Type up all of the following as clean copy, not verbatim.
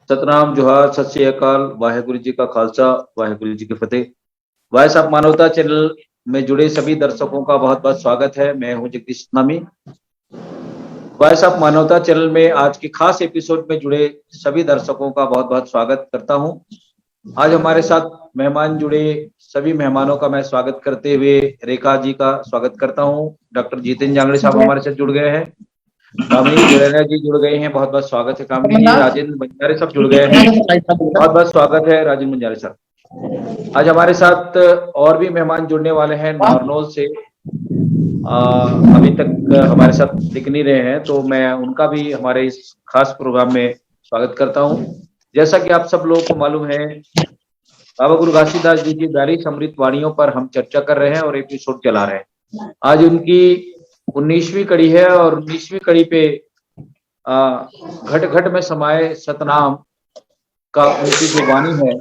सतनाम जोहार सत श्री अकाल वाहेगुरु जी का खालसा वाहेगुरु जी की फतेह। वॉइस ऑफ मानवता चैनल में जुड़े सभी दर्शकों का बहुत बहुत स्वागत है। मैं हूं जगदीश नामी। वॉइस ऑफ मानवता चैनल में आज के खास एपिसोड में जुड़े सभी दर्शकों का बहुत बहुत स्वागत करता हूं। आज हमारे साथ मेहमान जुड़े, सभी मेहमानों का मैं स्वागत करते हुए रेखा जी का स्वागत करता हूं। डॉक्टर जितेंद्र जांगड़े साहब हमारे साथ जुड़ गए हैं। कामिनी गुरेना जी जुड़ गए हैं, बहुत बहुत स्वागत है कामिनी जी। राजेंद्र बंजारे साहब जुड़ गए हैं, बहुत बहुत स्वागत है राजेंद्र बंजारे साहब। आज हमारे साथ और भी मेहमान जुड़ने वाले हैं नारनौल से। अभी तक हमारे साथ दिख नहीं रहे हैं, तो मैं उनका भी हमारे इस खास प्रोग्राम में स्वागत करता हूं। जैसा कि आप सब लोगों को मालूम है, बाबा गुरु घासीदास जी की 42 अमृत वाणियों पर हम चर्चा कर रहे हैं और एपिसोड चला रहे हैं। आज उनकी 19वीं कड़ी है और 19वीं कड़ी पे घट घट में समाये सतनाम का उनकी जो वाणी है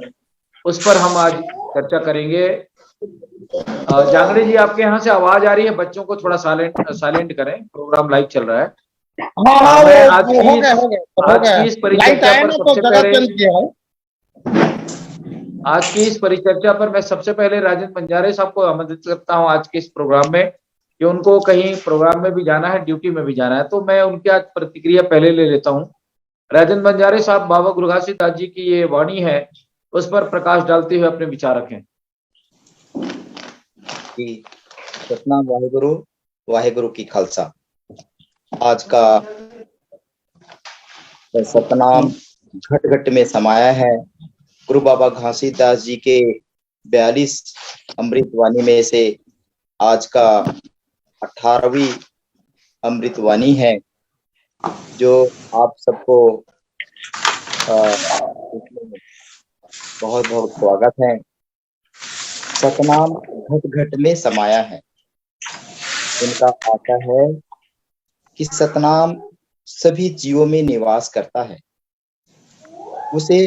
उस पर हम आज चर्चा करेंगे। जांगड़े जी, आपके यहाँ से आवाज आ रही है, बच्चों को थोड़ा साइलेंट करें, प्रोग्राम लाइव चल रहा है। मैं आज की इस परिचर्चा पर मैं सबसे पहले राजेंद्र बंजारे साहब को आमंत्रित करता हूं आज के इस प्रोग्राम में, कि उनको कहीं प्रोग्राम में भी जाना है, ड्यूटी में भी जाना है, तो मैं उनकी आज प्रतिक्रिया पहले ले लेता हूं। राजेंद्र बंजारे साहब, बाबा गुरु घासीदास जी की ये वाणी है उस पर प्रकाश डालते हुए अपने विचार रखें। सतनाम वाहेगुरु, वाहेगुरु की खालसा। आज का सतनाम घट घट में समाया है। गुरु बाबा घासीदास जी के 42 अमृत वाणी में से आज का 18वीं अमृत वाणी है, जो आप सबको बहुत बहुत स्वागत है। सतनाम घट घट में समाया है। इनका आता है कि सतनाम सभी जीवों में निवास करता है। उसे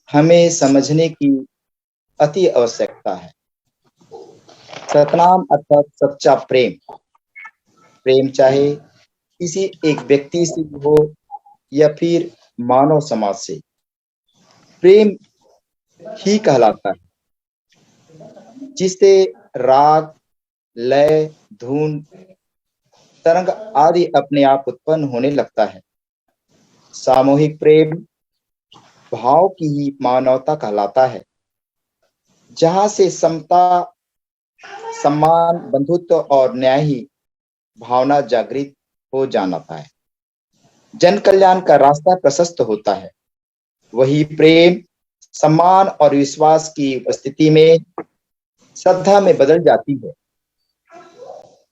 हमें समझने की अति आवश्यकता है। सतनाम अर्थात सच्चा प्रेम। प्रेम चाहे किसी एक व्यक्ति से हो या फिर मानव समाज से, प्रेम ही कहलाता है, जिससे राग, लय, धुन, तरंग आदि अपने आप उत्पन्न होने लगता है। सामूहिक प्रेम भाव की ही मानवता कहलाता है, जहां से समता, सम्मान, बंधुत्व और न्याय ही भावना जागृत हो जाता है। जन कल्याण का रास्ता प्रशस्त होता है। वही प्रेम सम्मान और विश्वास की उपस्थिति में श्रद्धा में बदल जाती है।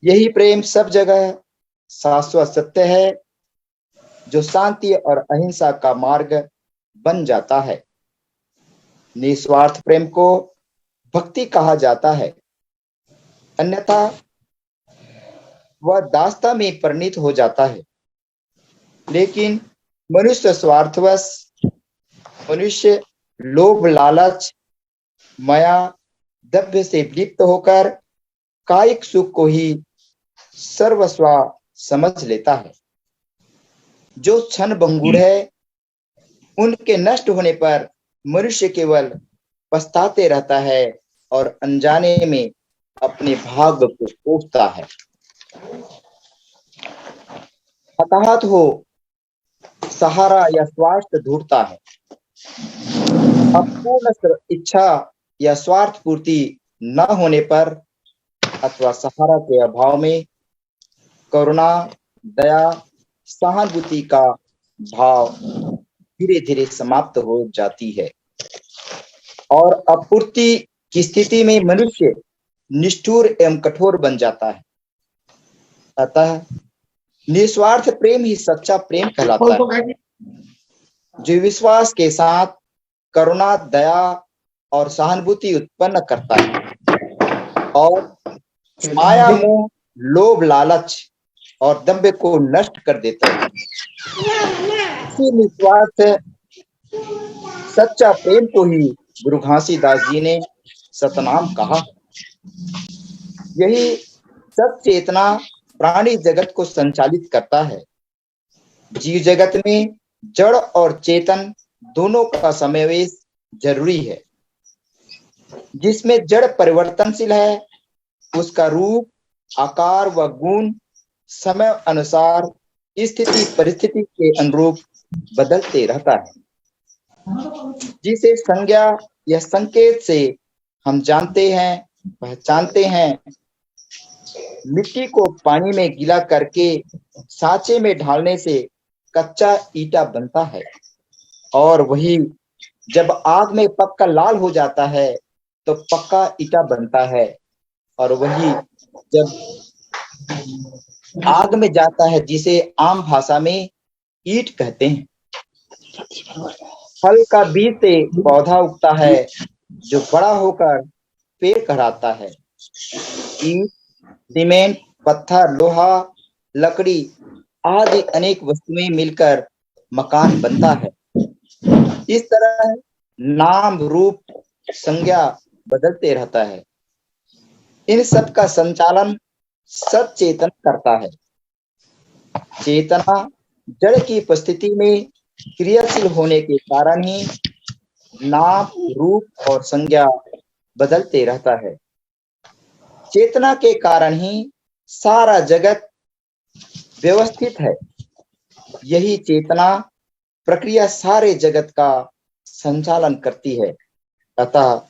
यही प्रेम सब जगह शाश्वत सत्य है, जो शांति और अहिंसा का मार्ग बन जाता है। निस्वार्थ प्रेम को भक्ति कहा जाता है, अन्यथा वह दास्ता में परिणित हो जाता है। लेकिन मनुष्य स्वार्थवश, मनुष्य लोभ, लालच, माया, द्रव्य से लिप्त होकर कायिक सुख को ही सर्वस्व समझ लेता है। जो क्षण भंगुर है, उनके नष्ट होने पर मनुष्य केवल पछताते रहता है और अनजाने में अपने भाग्य को कोसता है। हताहत हो सहारा या स्वार्थ ढूंढता है। अपूर्ण इच्छा या स्वार्थ पूर्ति न होने पर अथवा सहारा के अभाव में करुणा, दया, सहानुभूति का भाव धीरे धीरे समाप्त हो जाती है और अपूर्ति की स्थिति में मनुष्य निष्ठुर एवं कठोर बन जाता है। अतः निस्वार्थ प्रेम ही सच्चा प्रेम कहलाता है, जो विश्वास के साथ करुणा, दया और सहानुभूति उत्पन्न करता है और माया, मोह, लोभ, लालच और दंभ को नष्ट कर देता है। इसी निस्वार्थ सच्चा प्रेम को ही गुरु घासीदास जी ने सतनाम कहा। यही सब चेतना प्राणी जगत को संचालित करता है। जीव जगत में जड़ और चेतन दोनों का समावेश जरूरी है। जिसमें जड़ परिवर्तनशील है, उसका रूप, आकार व गुण समय अनुसार स्थिति परिस्थिति के अनुरूप बदलते रहता है। जिसे संज्ञा या संकेत से हम जानते हैं, पहचानते हैं। मिट्टी को पानी में गीला करके सांचे में ढालने से कच्चा ईटा बनता है, और वही जब आग में पक्का लाल हो जाता है तो पक्का ईटा बनता है, और वही जब आग में जाता है, जिसे आम भाषा में ईंट कहते हैं। फल का बीज से पौधा उगता है, जो बड़ा होकर पेड़ कहलाता है। ईंट, सीमेंट, पत्थर, लोहा, लकड़ी आदि अनेक वस्तुएं मिलकर मकान बनता है। इस तरह नाम, रूप, संज्ञा बदलते रहता है। इन सब का संचालन सचेतन करता है। चेतना जड़ की उपस्थिति में क्रियाशील होने के कारण ही नाम, रूप और संज्ञा बदलते रहता है। चेतना के कारण ही सारा जगत व्यवस्थित है। यही चेतना प्रक्रिया सारे जगत का संचालन करती है, अतः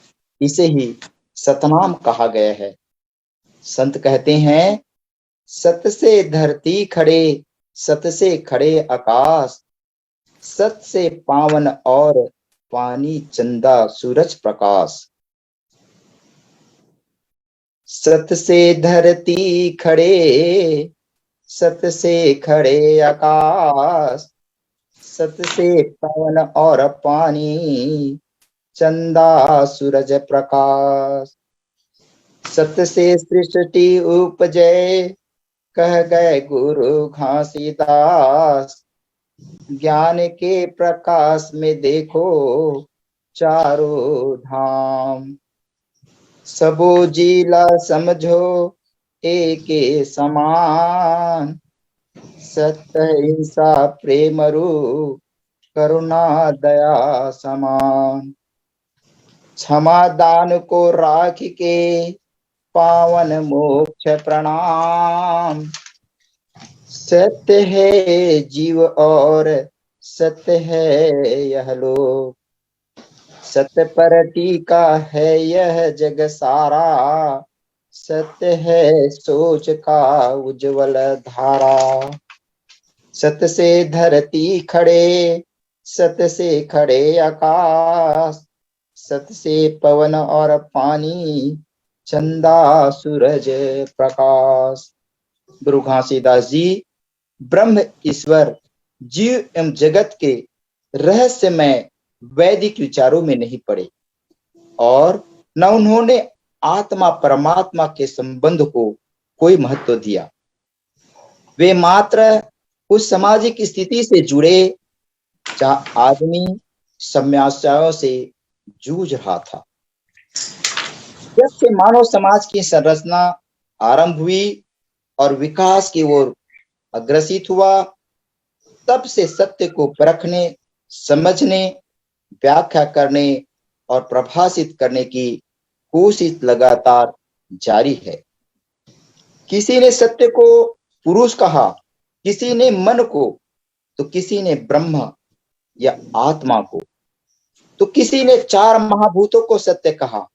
इसे ही सतनाम कहा गया है। संत कहते हैं, सत से धरती खड़े, सत से खड़े आकाश, सत से पावन और पानी चंदा सूरज प्रकाश। सत से धरती खड़े, सत से खड़े आकाश, सत से पवन और पानी चंदा सूरज प्रकाश। सत से सृष्टि उपजे, कह गए गुरु घासीदास। ज्ञान के प्रकाश में देखो चारों धाम। सबो जीला समझो एक समान, सत्य हिंसा प्रेम रूप करुणा दया समान। क्षमा दान को राख के पावन मोक्ष प्रणाम। सत्य है जीव और सत्य है यह लोक, सत्य पर टीका है यह जग सारा। सत्य है सोच का उज्जवल धारा। सत्य से धरती खड़े, सत्य से खड़े आकाश, सत्य से पवन और पानी चंदा सूरज प्रकाश। गुरु घासीदास जी ब्रह्म, ईश्वर, जीव एवं जगत के रहस्यमय वैदिक विचारों में नहीं पड़े, और न उन्होंने आत्मा परमात्मा के संबंध को कोई महत्व दिया। वे मात्र उस सामाजिक स्थिति से जुड़े जहां आदमी समस्याओं से जूझ रहा था। जब से मानव समाज की संरचना आरंभ हुई और विकास की ओर अग्रसित हुआ, तब से सत्य को परखने, समझने, व्याख्या करने और प्रभाषित करने की कोशिश लगातार जारी है। किसी ने सत्य को पुरुष कहा, किसी ने मन को, तो किसी ने ब्रह्म या आत्मा को, तो किसी ने चार महाभूतों को सत्य कहा,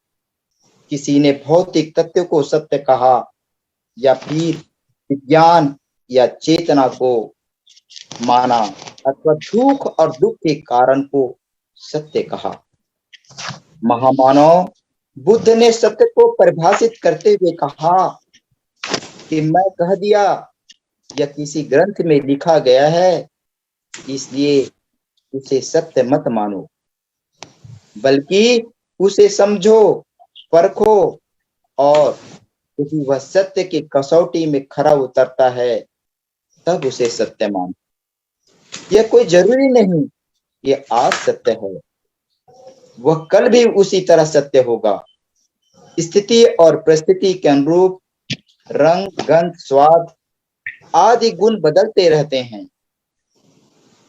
किसी ने भौतिक तत्व को सत्य कहा, या फिर विज्ञान या चेतना को माना, अथवा दुख और दुख के कारण को सत्य कहा। महामानव बुद्ध ने सत्य को परिभाषित करते हुए कहा कि मैं कह दिया या किसी ग्रंथ में लिखा गया है, इसलिए उसे सत्य मत मानो, बल्कि उसे समझो, परखो, और यदि वह सत्य की कसौटी में खरा उतरता है तब उसे सत्य मानो। यह कोई जरूरी नहीं ये आज सत्य है, वह कल भी उसी तरह सत्य होगा। स्थिति और परिस्थिति के अनुरूप रंग, गंध, स्वाद आदि गुण बदलते रहते हैं।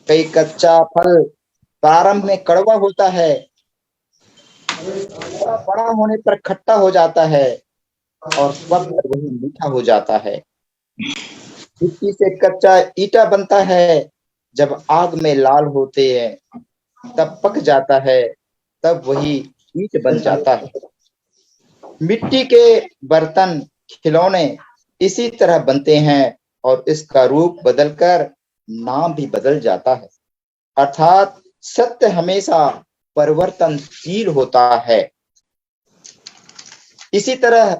कई कच्चा फल प्रारंभ में कड़वा होता है, थोड़ा बड़ा होने पर खट्टा हो जाता है और पककर वही मीठा हो जाता है। मिट्टी से कच्चा ईटा बनता है, जब आग में लाल होते हैं तब पक जाता है, तब वही ईंट बन जाता है। मिट्टी के बर्तन, खिलौने इसी तरह बनते हैं और इसका रूप बदलकर नाम भी बदल जाता है। अर्थात सत्य हमेशा परिवर्तनशील होता है। इसी तरह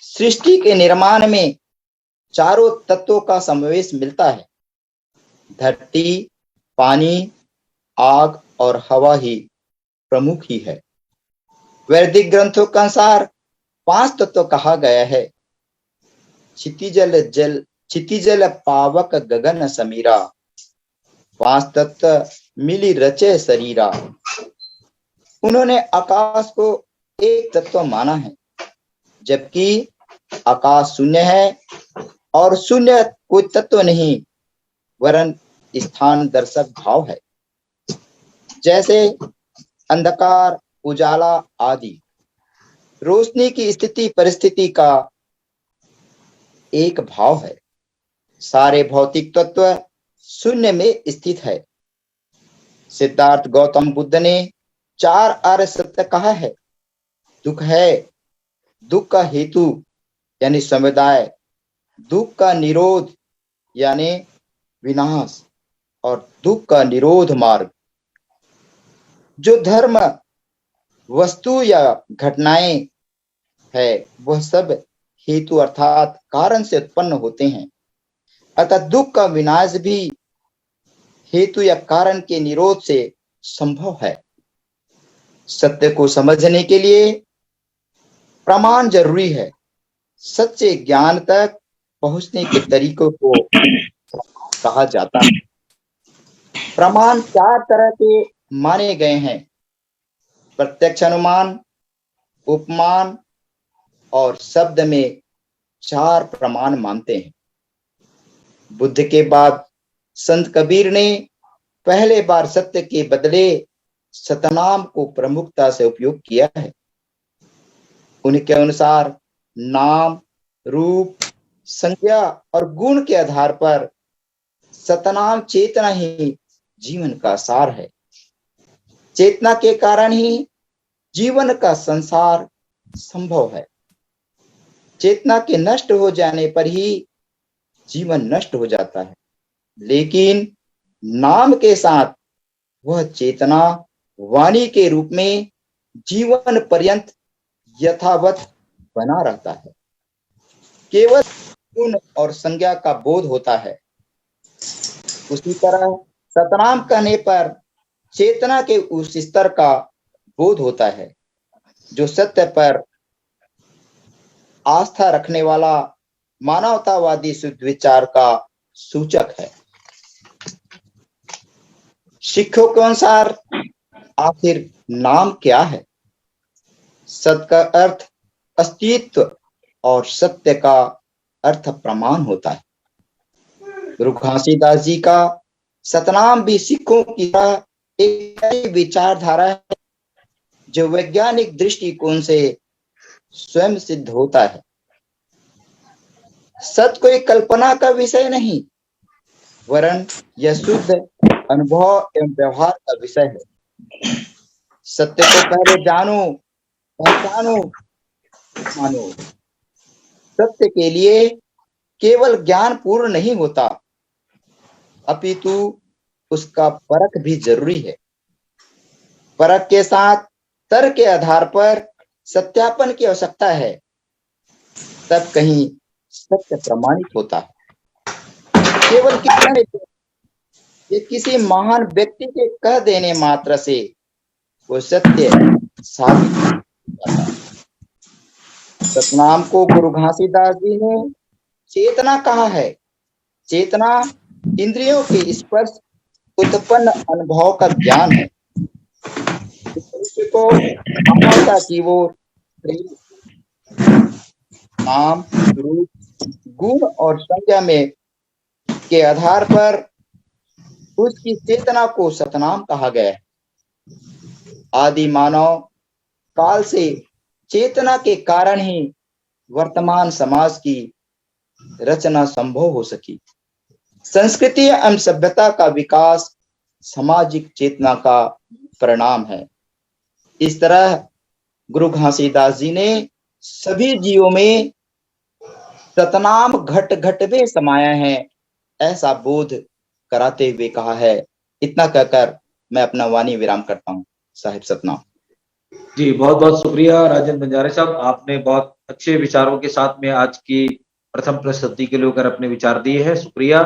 सृष्टि के निर्माण में चारों तत्वों का समावेश मिलता है। धरती, पानी, आग और हवा ही प्रमुख ही है। वैदिक ग्रंथों के अनुसार 5 तत्व कहा गया है। क्षितिजल पावक गगन समीरा, 5 तत्व मिली रचे शरीरा। उन्होंने आकाश को एक तत्व माना है, जबकि आकाश शून्य है और शून्य कोई तत्व नहीं वरन स्थान दर्शक भाव है। जैसे अंधकार, उजाला आदि रोशनी की स्थिति परिस्थिति का एक भाव है। सारे भौतिक तत्व शून्य में स्थित है। सिद्धार्थ गौतम बुद्ध ने 4 आर्य सत्य कहा है। दुख है, दुख का हेतु यानी समुदाय, दुख का निरोध यानी विनाश और दुख का निरोध मार्ग। जो धर्म, वस्तु या घटनाएं है वह सब हेतु अर्थात कारण से उत्पन्न होते हैं। अतः दुख का विनाश भी हेतु या कारण के निरोध से संभव है। सत्य को समझने के लिए प्रमाण जरूरी है। सच्चे ज्ञान तक पहुंचने के तरीकों को कहा जाता है। प्रमाण 4 तरह के माने गए हैं। प्रत्यक्ष अनुमान, उपमान और शब्द में 4 प्रमाण मानते हैं। बुद्ध के बाद संत कबीर ने पहले बार सत्य के बदले सतनाम को प्रमुखता से उपयोग किया है। उनके अनुसार नाम, रूप, संज्ञा और गुण के आधार पर सतनाम चेतना ही जीवन का सार है। चेतना के कारण ही जीवन का संसार संभव है। चेतना के नष्ट हो जाने पर ही जीवन नष्ट हो जाता है, लेकिन नाम के साथ वह चेतना वाणी के रूप में जीवन पर्यंत यथावत बना रहता है। केवल गुण और संज्ञा का बोध होता है। उसी तरह सतनाम कहने पर चेतना के उस स्तर का बोध होता है जो सत्य पर आस्था रखने वाला मानवतावादी शुद्ध विचार का सूचक है। सिखों के अनुसार आखिर नाम क्या है? सत का अर्थ अस्तित्व और सत्य का अर्थ प्रमाण होता है। गुरु घासीदास जी का सतनाम भी सिखों की तरह एक विचारधारा है जो वैज्ञानिक दृष्टिकोण से स्वयं सिद्ध होता है। सत्य कोई कल्पना का विषय नहीं वरन यह शुद्ध अनुभव एवं व्यवहार का विषय है। सत्य को पहले जानो, पहचानो, मानो। सत्य के लिए केवल ज्ञान पूर्ण नहीं होता, अपितु उसका परख भी जरूरी है। परख के साथ तर्क के आधार पर सत्यापन की आवश्यकता है, तब कहीं सत्य प्रमाणित होता है। केवल किसी महान व्यक्ति के कह देने मात्र से वो सत्य साबित होता है। सतनाम को गुरु घासीदास जी ने चेतना कहा है। चेतना इंद्रियों के स्पर्श उत्पन्न अनुभव का ज्ञान है। मनुष्य को मानवता की ओर नाम, रूप, गुण और संज्ञा में के आधार पर उसकी चेतना को सतनाम कहा गया है। आदि मानव काल से चेतना के कारण ही वर्तमान समाज की रचना संभव हो सकी। संस्कृति एवं सभ्यता का विकास सामाजिक चेतना का परिणाम है। इस तरह गुरु घासीदास जी ने सभी जीवों में सतनाम घट घट में समाया है, ऐसा बोध कराते हुए कहा है। इतना कहकर मैं अपना वाणी विराम करता हूँ। साहिब सतनाम। जी, बहुत बहुत शुक्रिया राजेंद्र बंजारे साहब, आपने बहुत अच्छे विचारों के साथ में आज की प्रथम प्रस्तुति के लेकर अपने विचार दिए हैं। शुक्रिया।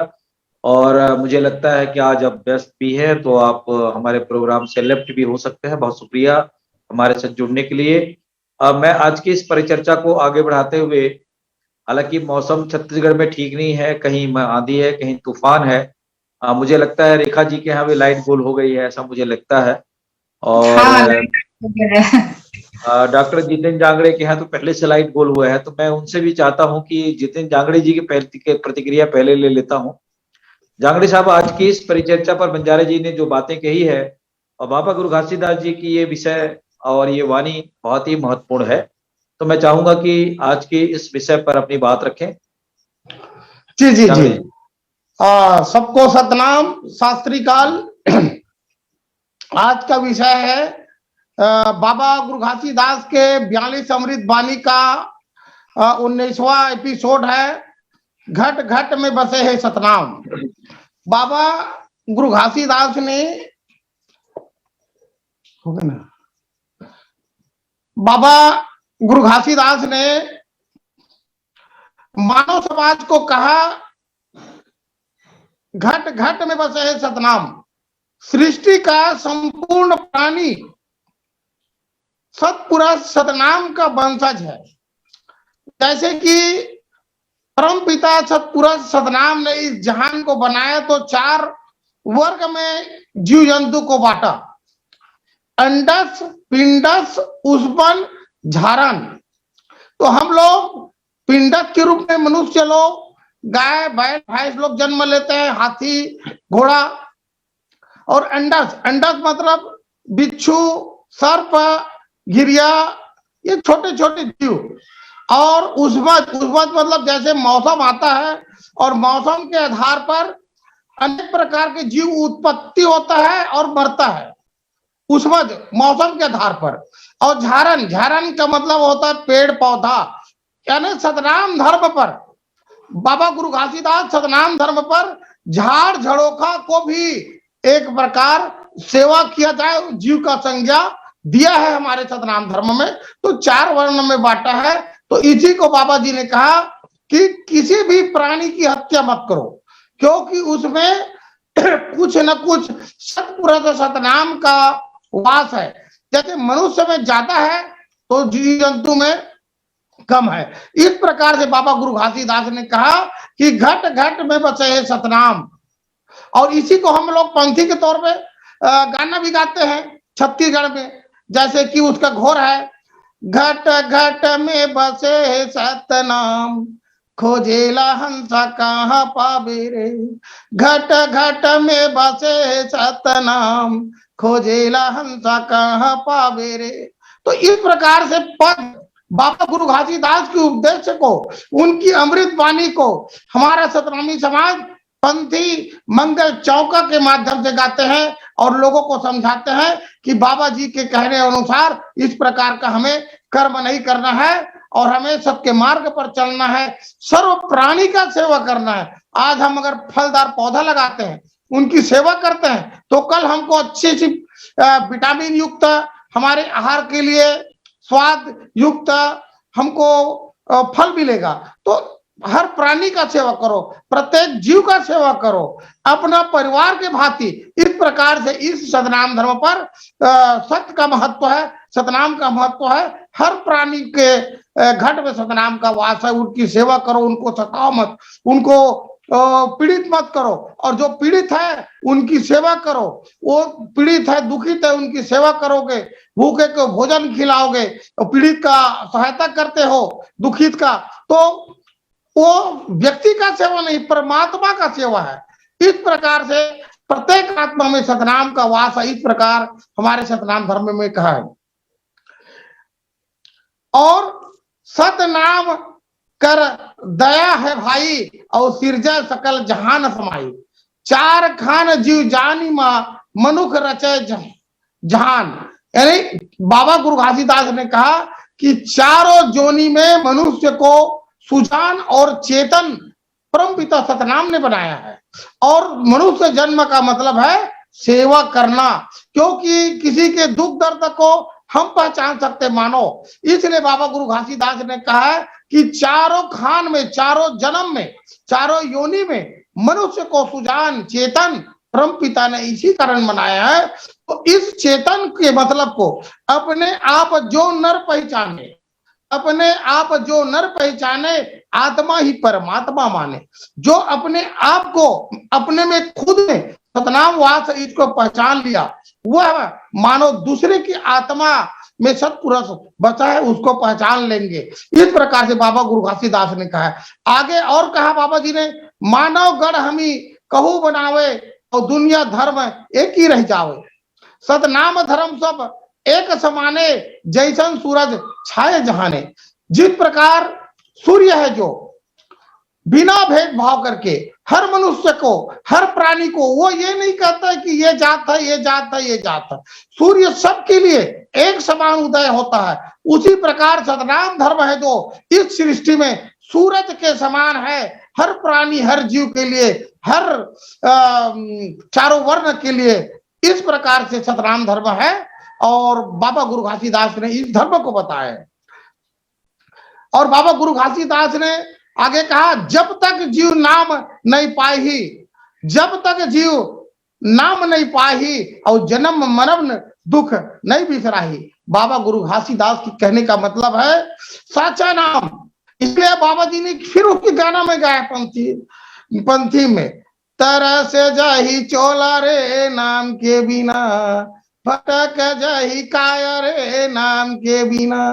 और मुझे लगता है कि आज आप व्यस्त भी है तो आप हमारे प्रोग्राम से लेफ्ट भी हो सकते हैं। बहुत शुक्रिया हमारे साथ जुड़ने के लिए। मैं आज की इस परिचर्चा को आगे बढ़ाते हुए, हालांकि मौसम छत्तीसगढ़ में ठीक नहीं है, कहीं आंधी है, कहीं तूफान है। मुझे लगता है रेखा जी के यहाँ भी लाइट गोल हो गई है, ऐसा मुझे लगता है। और डॉक्टर जितेंद्र जांगड़े के यहाँ तो पहले से लाइट गोल हुआ है, तो मैं उनसे भी चाहता हूं कि जितेंद्र जांगड़े जी के प्रतिक्रिया पहले ले लेता हूं। जांगड़े साहब, आज की इस परिचर्चा पर बंजारे जी ने जो बातें कही है और बाबा गुरु घासीदास जी की ये विषय और ये वाणी बहुत ही महत्वपूर्ण है, तो मैं चाहूंगा कि आज के इस विषय पर अपनी बात रखें। जी जी जी। सबको सतनाम, शास्त्री काल। आज का विषय है बाबा गुरु घासीदास के 42 अमृत वाणी का 19वां एपिसोड है, घट घट में बसे है सतनाम। बाबा गुरु घासीदास ने मानव समाज को कहा, घट घट में बसे है सतनाम। सृष्टि का संपूर्ण प्राणी सतपुरुष सतनाम का वंशज है। जैसे कि परम पिता सतपुरुष सतनाम ने इस जहान को बनाया तो 4 वर्ग में जीव जंतु को बांटा, अंडस, पिंडस, उष्मन, झारण। तो हम लोग पिंडस के रूप में मनुष्य लोग, गाय बैल भैंस लोग जन्म लेते हैं, हाथी घोड़ा। और अंडस, अंडस मतलब बिच्छू, सर्प, गिरिया, ये छोटे छोटे जीव। और उष्मत, उष्मत मतलब जैसे मौसम आता है और मौसम के आधार पर अनेक प्रकार के जीव उत्पत्ति होता है और मरता है, उष्मत मौसम के आधार पर। और झारण, झारण का मतलब होता है पेड़ पौधा। यानी सतनाम धर्म पर, बाबा गुरु घासीदास सतनाम धर्म पर झाड़ झड़ोखा को भी एक प्रकार सेवा किया जाए, जीव का संज्ञा दिया है हमारे सतनाम धर्म में। तो 4 वर्ण में बांटा है। तो इसी को बाबा जी ने कहा कि किसी भी प्राणी की हत्या मत करो, क्योंकि उसमें कुछ न कुछ सतपुरुष सतनाम का वास है। जैसे मनुष्य में ज्यादा है तो जीव जंतु में कम है। इस प्रकार से बाबा गुरु घासीदास ने कहा कि घट घट में बसे है सतनाम। और इसी को हम लोग पंथी के तौर पे गाना भी गाते हैं छत्तीसगढ़ में। जैसे कि उसका घोर है, घट घट में बसे सतनाम, खोजेला हंसा कहाँ पावे रे। घट घट में बसे सतनाम, खोजेला हंसा कहाँ पावे रे। तो इस प्रकार से पद बाबा गुरु घासीदास के उपदेश को, उनकी अमृत वाणी को हमारा सतनामी समाज पंथी मंगल चौका के माध्यम से गाते हैं और लोगों को समझाते हैं कि बाबा जी के कहने अनुसार इस प्रकार का हमें कर्म नहीं करना है और हमें सबके मार्ग पर चलना है, सर्व प्राणी का सेवा करना है। आज हम अगर फलदार पौधा लगाते हैं, उनकी सेवा करते हैं, तो कल हमको अच्छी सी विटामिन युक्त हमारे आहार के लिए स्वाद युक्त हमको फल मिलेगा। तो हर प्राणी का सेवा करो, प्रत्येक जीव का सेवा करो, अपना परिवार के भांति। इस प्रकार से इस सतनाम धर्म पर सत्य का महत्व है, सतनाम का महत्व है। हर प्राणी के घट में सतनाम का वास है। उनकी सेवा करो, उनको सताओ मत, उनको पीड़ित मत करो। और जो पीड़ित है उनकी सेवा करो। वो पीड़ित है, दुखित है, उनकी सेवा करोगे, भूखे को भोजन खिलाओगे, पीड़ित का सहायता करते हो, दुखित का, तो वो व्यक्ति का सेवा नहीं, परमात्मा का सेवा है। इस प्रकार से प्रत्येक आत्मा में सतनाम का वास है, इस प्रकार हमारे सतनाम धर्म में कहा है। और सतनाम कर दया है भाई और सिरजा सकल जहान समाई, चार खान जीव जानी मां मनुख रचे जहान। यानी बाबा गुरु घासीदास ने कहा कि चारों जोनी में मनुष्य को सुजान और चेतन परमपिता सतनाम ने बनाया है। और मनुष्य जन्म का मतलब है सेवा करना, क्योंकि किसी के दुख दर्द को हम पहचान सकते मानो। इसलिए बाबा गुरु घासीदास ने कहा है कि चारों खान में, चारों जन्म में, चारों योनि में मनुष्य को सुजान चेतन परम पिता ने इसी कारण बनाया है। तो इस चेतन के मतलब को अपने आप जो नर पहचाने, अपने आप जो नर पहचाने आत्मा ही परमात्मा माने। जो अपने आप को अपने में खुद में सतनाम वास इसको पहचान लिया, वह मानो दूसरे की आत्मा में सत्पुरुष बचा है उसको पहचान लेंगे। इस प्रकार से बाबा गुरु घासीदास ने कहा है। आगे और कहा बाबा जी ने, मानव गढ़ हमी कहू बनावे और दुनिया धर्म एक ही रह जावे, सतनाम धर्म सब एक समाने जैसन सूरज छाए जहाने। जिस प्रकार सूर्य है जो बिना भेदभाव करके हर मनुष्य को, हर प्राणी को, वो ये नहीं कहता है कि ये जात है, ये जात है, ये जात है। सूर्य सबके लिए एक समान उदय होता है। उसी प्रकार सतनाम धर्म है जो इस सृष्टि में सूरज के समान है, हर प्राणी, हर जीव के लिए, हर चारों वर्ण के लिए। इस प्रकार से सतनाम धर्म है और बाबा गुरु घासीदास ने इस धर्म को बताया है। और बाबा गुरु घासीदास ने आगे कहा, जब तक जीव नाम नहीं पाही, जब तक जीव नाम नहीं पाही और जन्म मरण दुख नहीं बिसराही। बाबा गुरु घासीदास की कहने का मतलब है साचा नाम। इसलिए बाबा जी ने फिर उसके गाना में गाया पंथी में, तरह से जाही चोला रे नाम के बिना, फटक जाही काया रे नाम के बिना,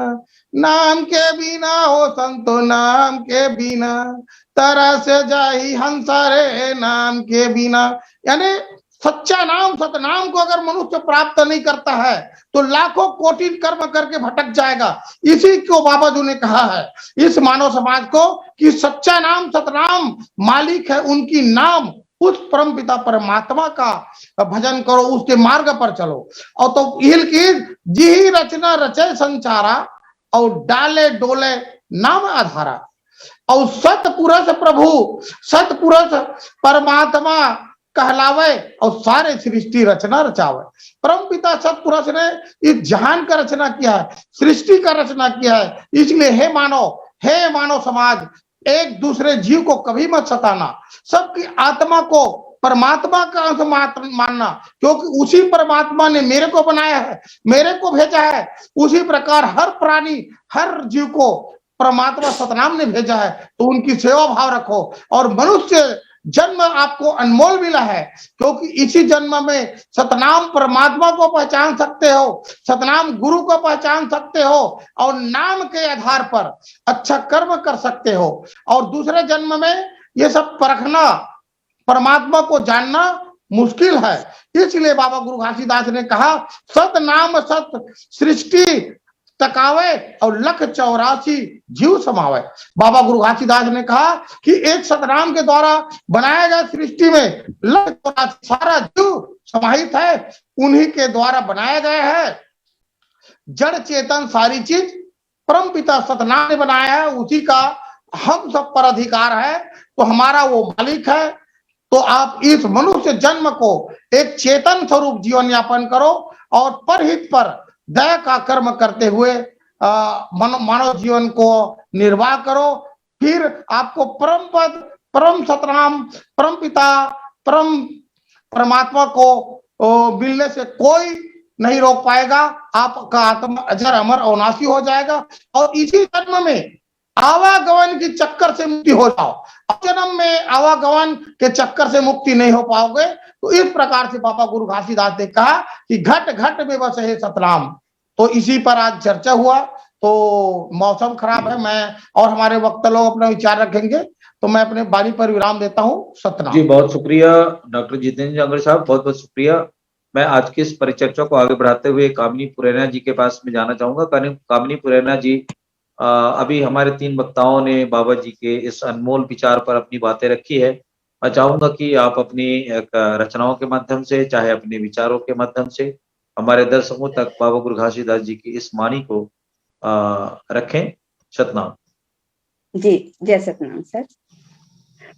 नाम के बिना हो संतो नाम के बिना, तरह से जाही हंसा रे नाम के बिना। यानी सच्चा नाम, सतनाम को अगर मनुष्य प्राप्त नहीं करता है तो लाखों कोटि कर्म करके भटक जाएगा। इसी को बाबा जी ने कहा है इस मानव समाज को कि सच्चा नाम, सतनाम मालिक है उनकी नाम, उस परम पिता परमात्मा का भजन करो, उसके मार्ग पर चलो। और तो इल की जी रचना रचे संचारा और डाले डोले नाम आधारा। और सतपुरुष प्रभु, सतपुरुष परमात्मा कहलावे और सारे सृष्टि रचना रचावे। परम पिता सतपुरुष ने इस जहान का रचना किया है, सृष्टि का रचना किया है। इसलिए हे मानव समाज, एक दूसरे जीव को कभी मत सताना, सबकी आत्मा को परमात्मा का अंश मानना, क्योंकि उसी परमात्मा ने मेरे को बनाया है, मेरे को भेजा है। उसी प्रकार हर प्राणी, हर जीव को परमात्मा सतनाम ने भेजा है, तो उनकी सेवा भाव रखो। और मनुष्य जन्म आपको अनमोल मिला है, क्योंकि इसी जन्म में सतनाम परमात्मा को पहचान सकते हो, सतनाम गुरु को पहचान सकते हो और नाम के आधार पर अच्छा कर्म कर सकते हो। और दूसरे जन्म में ये सब परखना, परमात्मा को जानना मुश्किल है। इसलिए बाबा गुरु घासीदास ने कहा, सतनाम सत सृष्टि तकावे और लख 84 जीव समावे। बाबा गुरु घासीदास ने कहा कि एक सतनाम के द्वारा बनाया गया सृष्टि में लख 84 सारा जीव समाहित है, उन्हीं के द्वारा बनाया गया है। जड़ चेतन सारी चीज परम पिता सतनाम ने बनाया है, उसी का हम सब पर अधिकार है, तो हमारा वो मालिक है। तो आप इस मनुष्य जन्म को एक चेतन स्वरूप जीवन यापन करो और परहित पर दया का कर्म करते हुए मानव जीवन को निर्वाह करो। फिर आपको परम पद, परम सतनाम, परम पिता, परम परमात्मा को मिलने से कोई नहीं रोक पाएगा। आपका आत्मा अजर अमर अविनाशी हो जाएगा और इसी जन्म में आवागमन की चक्कर से मुक्ति हो जाओ। जन्म में आवागमन के चक्कर से मुक्ति नहीं हो पाओगे। तो इस प्रकार से बाबा गुरु घासीदास ने कहा कि घट घट में बस है सतनाम। तो इसी पर आज चर्चा हुआ। तो मौसम खराब है, मैं और हमारे वक्ता लोग अपना विचार रखेंगे, तो मैं अपने वाणी पर विराम देता हूँ। सतनाम। जी, बहुत शुक्रिया डॉक्टर जितेंद्र जंगड़ साहब, बहुत बहुत शुक्रिया। मैं आज की इस परिचर्चा को आगे बढ़ाते हुए कामिनी पुरैना जी के पास में जाना चाहूंगा। कामिनी पुरैना जी, अभी हमारे 3 वक्ताओं ने बाबा जी के इस अनमोल विचार पर अपनी बातें रखी है। मैं चाहूंगा कि आप अपनी रचनाओं के माध्यम से, चाहे अपने विचारों के माध्यम से, हमारे दर्शकों तक बाबा गुरु घासीदास जी की इस वाणी को रखें। सतनाम। जी, जय सतनाम सर।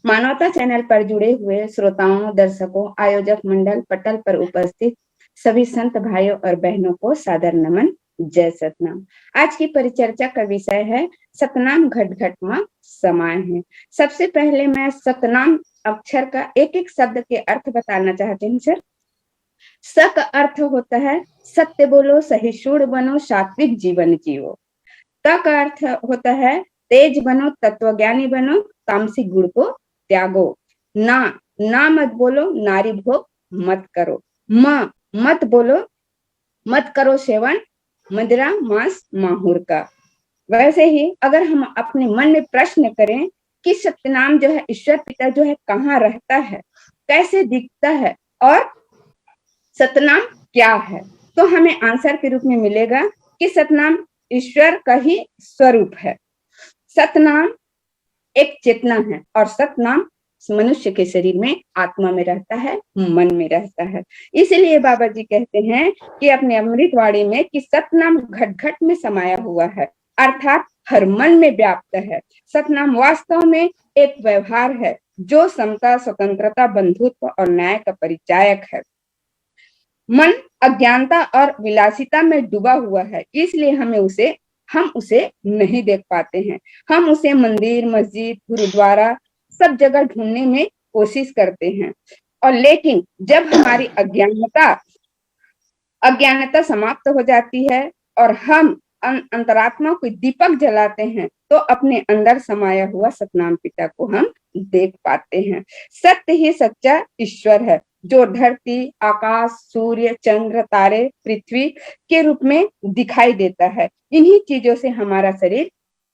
मानवता चैनल पर जुड़े हुए श्रोताओं, दर्शकों, आयोजक मंडल, पटल पर उपस्थित सभी संत भाइयों और बहनों को सादर नमन, जय सतनाम। आज की परिचर्चा का विषय है सतनाम घट घट में समाये हैं। सबसे पहले मैं सतनाम अक्षर का एक एक शब्द के अर्थ बताना चाहती हूँ सर। स का अर्थ होता है सत्य बोलो, सहिष्णु बनो, सात्विक जीवन जियो। त का अर्थ होता है तेज बनो, तत्वज्ञानी बनो, तामसिक गुण को त्यागो। ना मत बोलो, नारी भोग मत करो। मत बोलो, मत करो सेवन मदिरा, मांस, माहूर का। वैसे ही अगर हम अपने मन में प्रश्न करें कि सतनाम जो है, ईश्वर पिता जो है कहाँ रहता है, कैसे दिखता है और सतनाम क्या है, तो हमें आंसर के रूप में मिलेगा कि सतनाम ईश्वर का ही स्वरूप है। सतनाम एक चेतना है और सतनाम मनुष्य के शरीर में, आत्मा में रहता है, मन में रहता है। इसलिए बाबा जी कहते हैं कि अपने अमृतवाणी में कि सतनाम घट घट में समाया हुआ है, अर्थात हर मन में व्याप्त है। सतनाम वास्तव में एक व्यवहार है जो समता, स्वतंत्रता, बंधुत्व और न्याय का परिचायक है। मन अज्ञानता और विलासिता में डूबा हुआ है, इसलिए हम उसे नहीं देख पाते हैं। हम उसे मंदिर, मस्जिद, गुरुद्वारा सब जगह ढूंढने में कोशिश करते हैं, और लेकिन जब हमारी अज्ञानता समाप्त हो जाती है और हम अंतरात्मा को दीपक जलाते हैं, तो अपने अंदर समाया हुआ सतनाम पिता को हम देख पाते हैं। सत्य ही सच्चा ईश्वर है जो धरती, आकाश, सूर्य, चंद्र, तारे, पृथ्वी के रूप में दिखाई देता है। इन्हीं चीजों से हमारा शरीर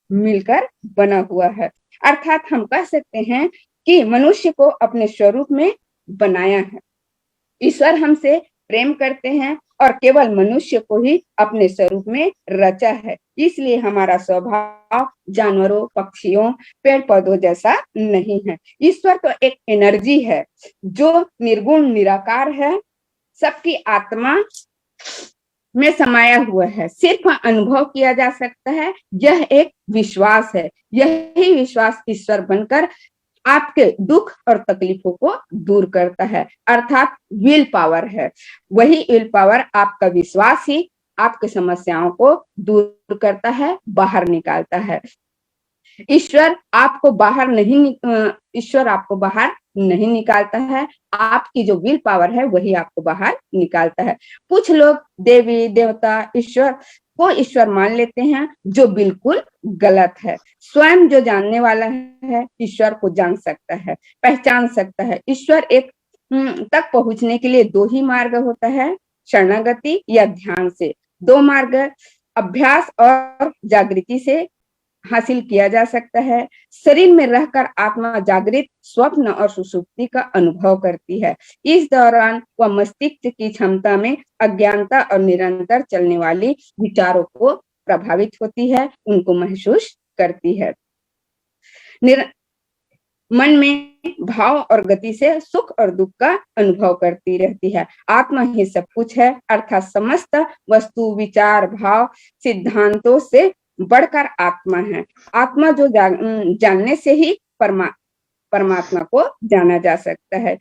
मिलकर बना हुआ है। अर्थात हम कह सकते हैं कि मनुष्य को अपने स्वरूप में बनाया है। ईश्वर हमसे प्रेम करते हैं और केवल मनुष्य को ही अपने स्वरूप में रचा है। इसलिए हमारा स्वभाव जानवरों, पक्षियों, पेड़ पौधों जैसा नहीं है। ईश्वर तो एक एनर्जी है जो निर्गुण निराकार है, सबकी आत्मा में समाया हुआ है, सिर्फ अनुभव किया जा सकता है। यह एक विश्वास है, यही विश्वास ईश्वर बनकर आपके दुख और तकलीफों को दूर करता है, अर्थात विल पावर है। वही विल पावर, आपका विश्वास ही आपकी समस्याओं को दूर करता है, बाहर निकालता है। ईश्वर आपको बाहर नहीं निकालता है, आपकी जो विल पावर है वही आपको बाहर निकालता है। कुछ लोग देवी देवता ईश्वर को ईश्वर मान लेते हैं, जो बिल्कुल गलत है। स्वयं जो जानने वाला है ईश्वर को जान सकता है, पहचान सकता है। ईश्वर एक तक पहुंचने के लिए 2 ही मार्ग होता है, शरणागति या ध्यान से। 2 मार्ग अभ्यास और जागृति से हासिल किया जा सकता है। शरीर में रहकर आत्मा जागृत, स्वप्न और सुषुप्ति का अनुभव करती है। इस दौरान वह मस्तिष्क की क्षमता में अज्ञानता और निरंतर चलने वाली विचारों को प्रभावित होती है, उनको महसूस करती है। मन में भाव और गति से सुख और दुख का अनुभव करती रहती है। आत्मा ही सब कुछ है, अर्थात समस्त वस्तु, विचार, भाव, सिद्धांतों से बढ़कर आत्मा है। आत्मा जो जानने से ही परमात्मा को जाना जा सकता है।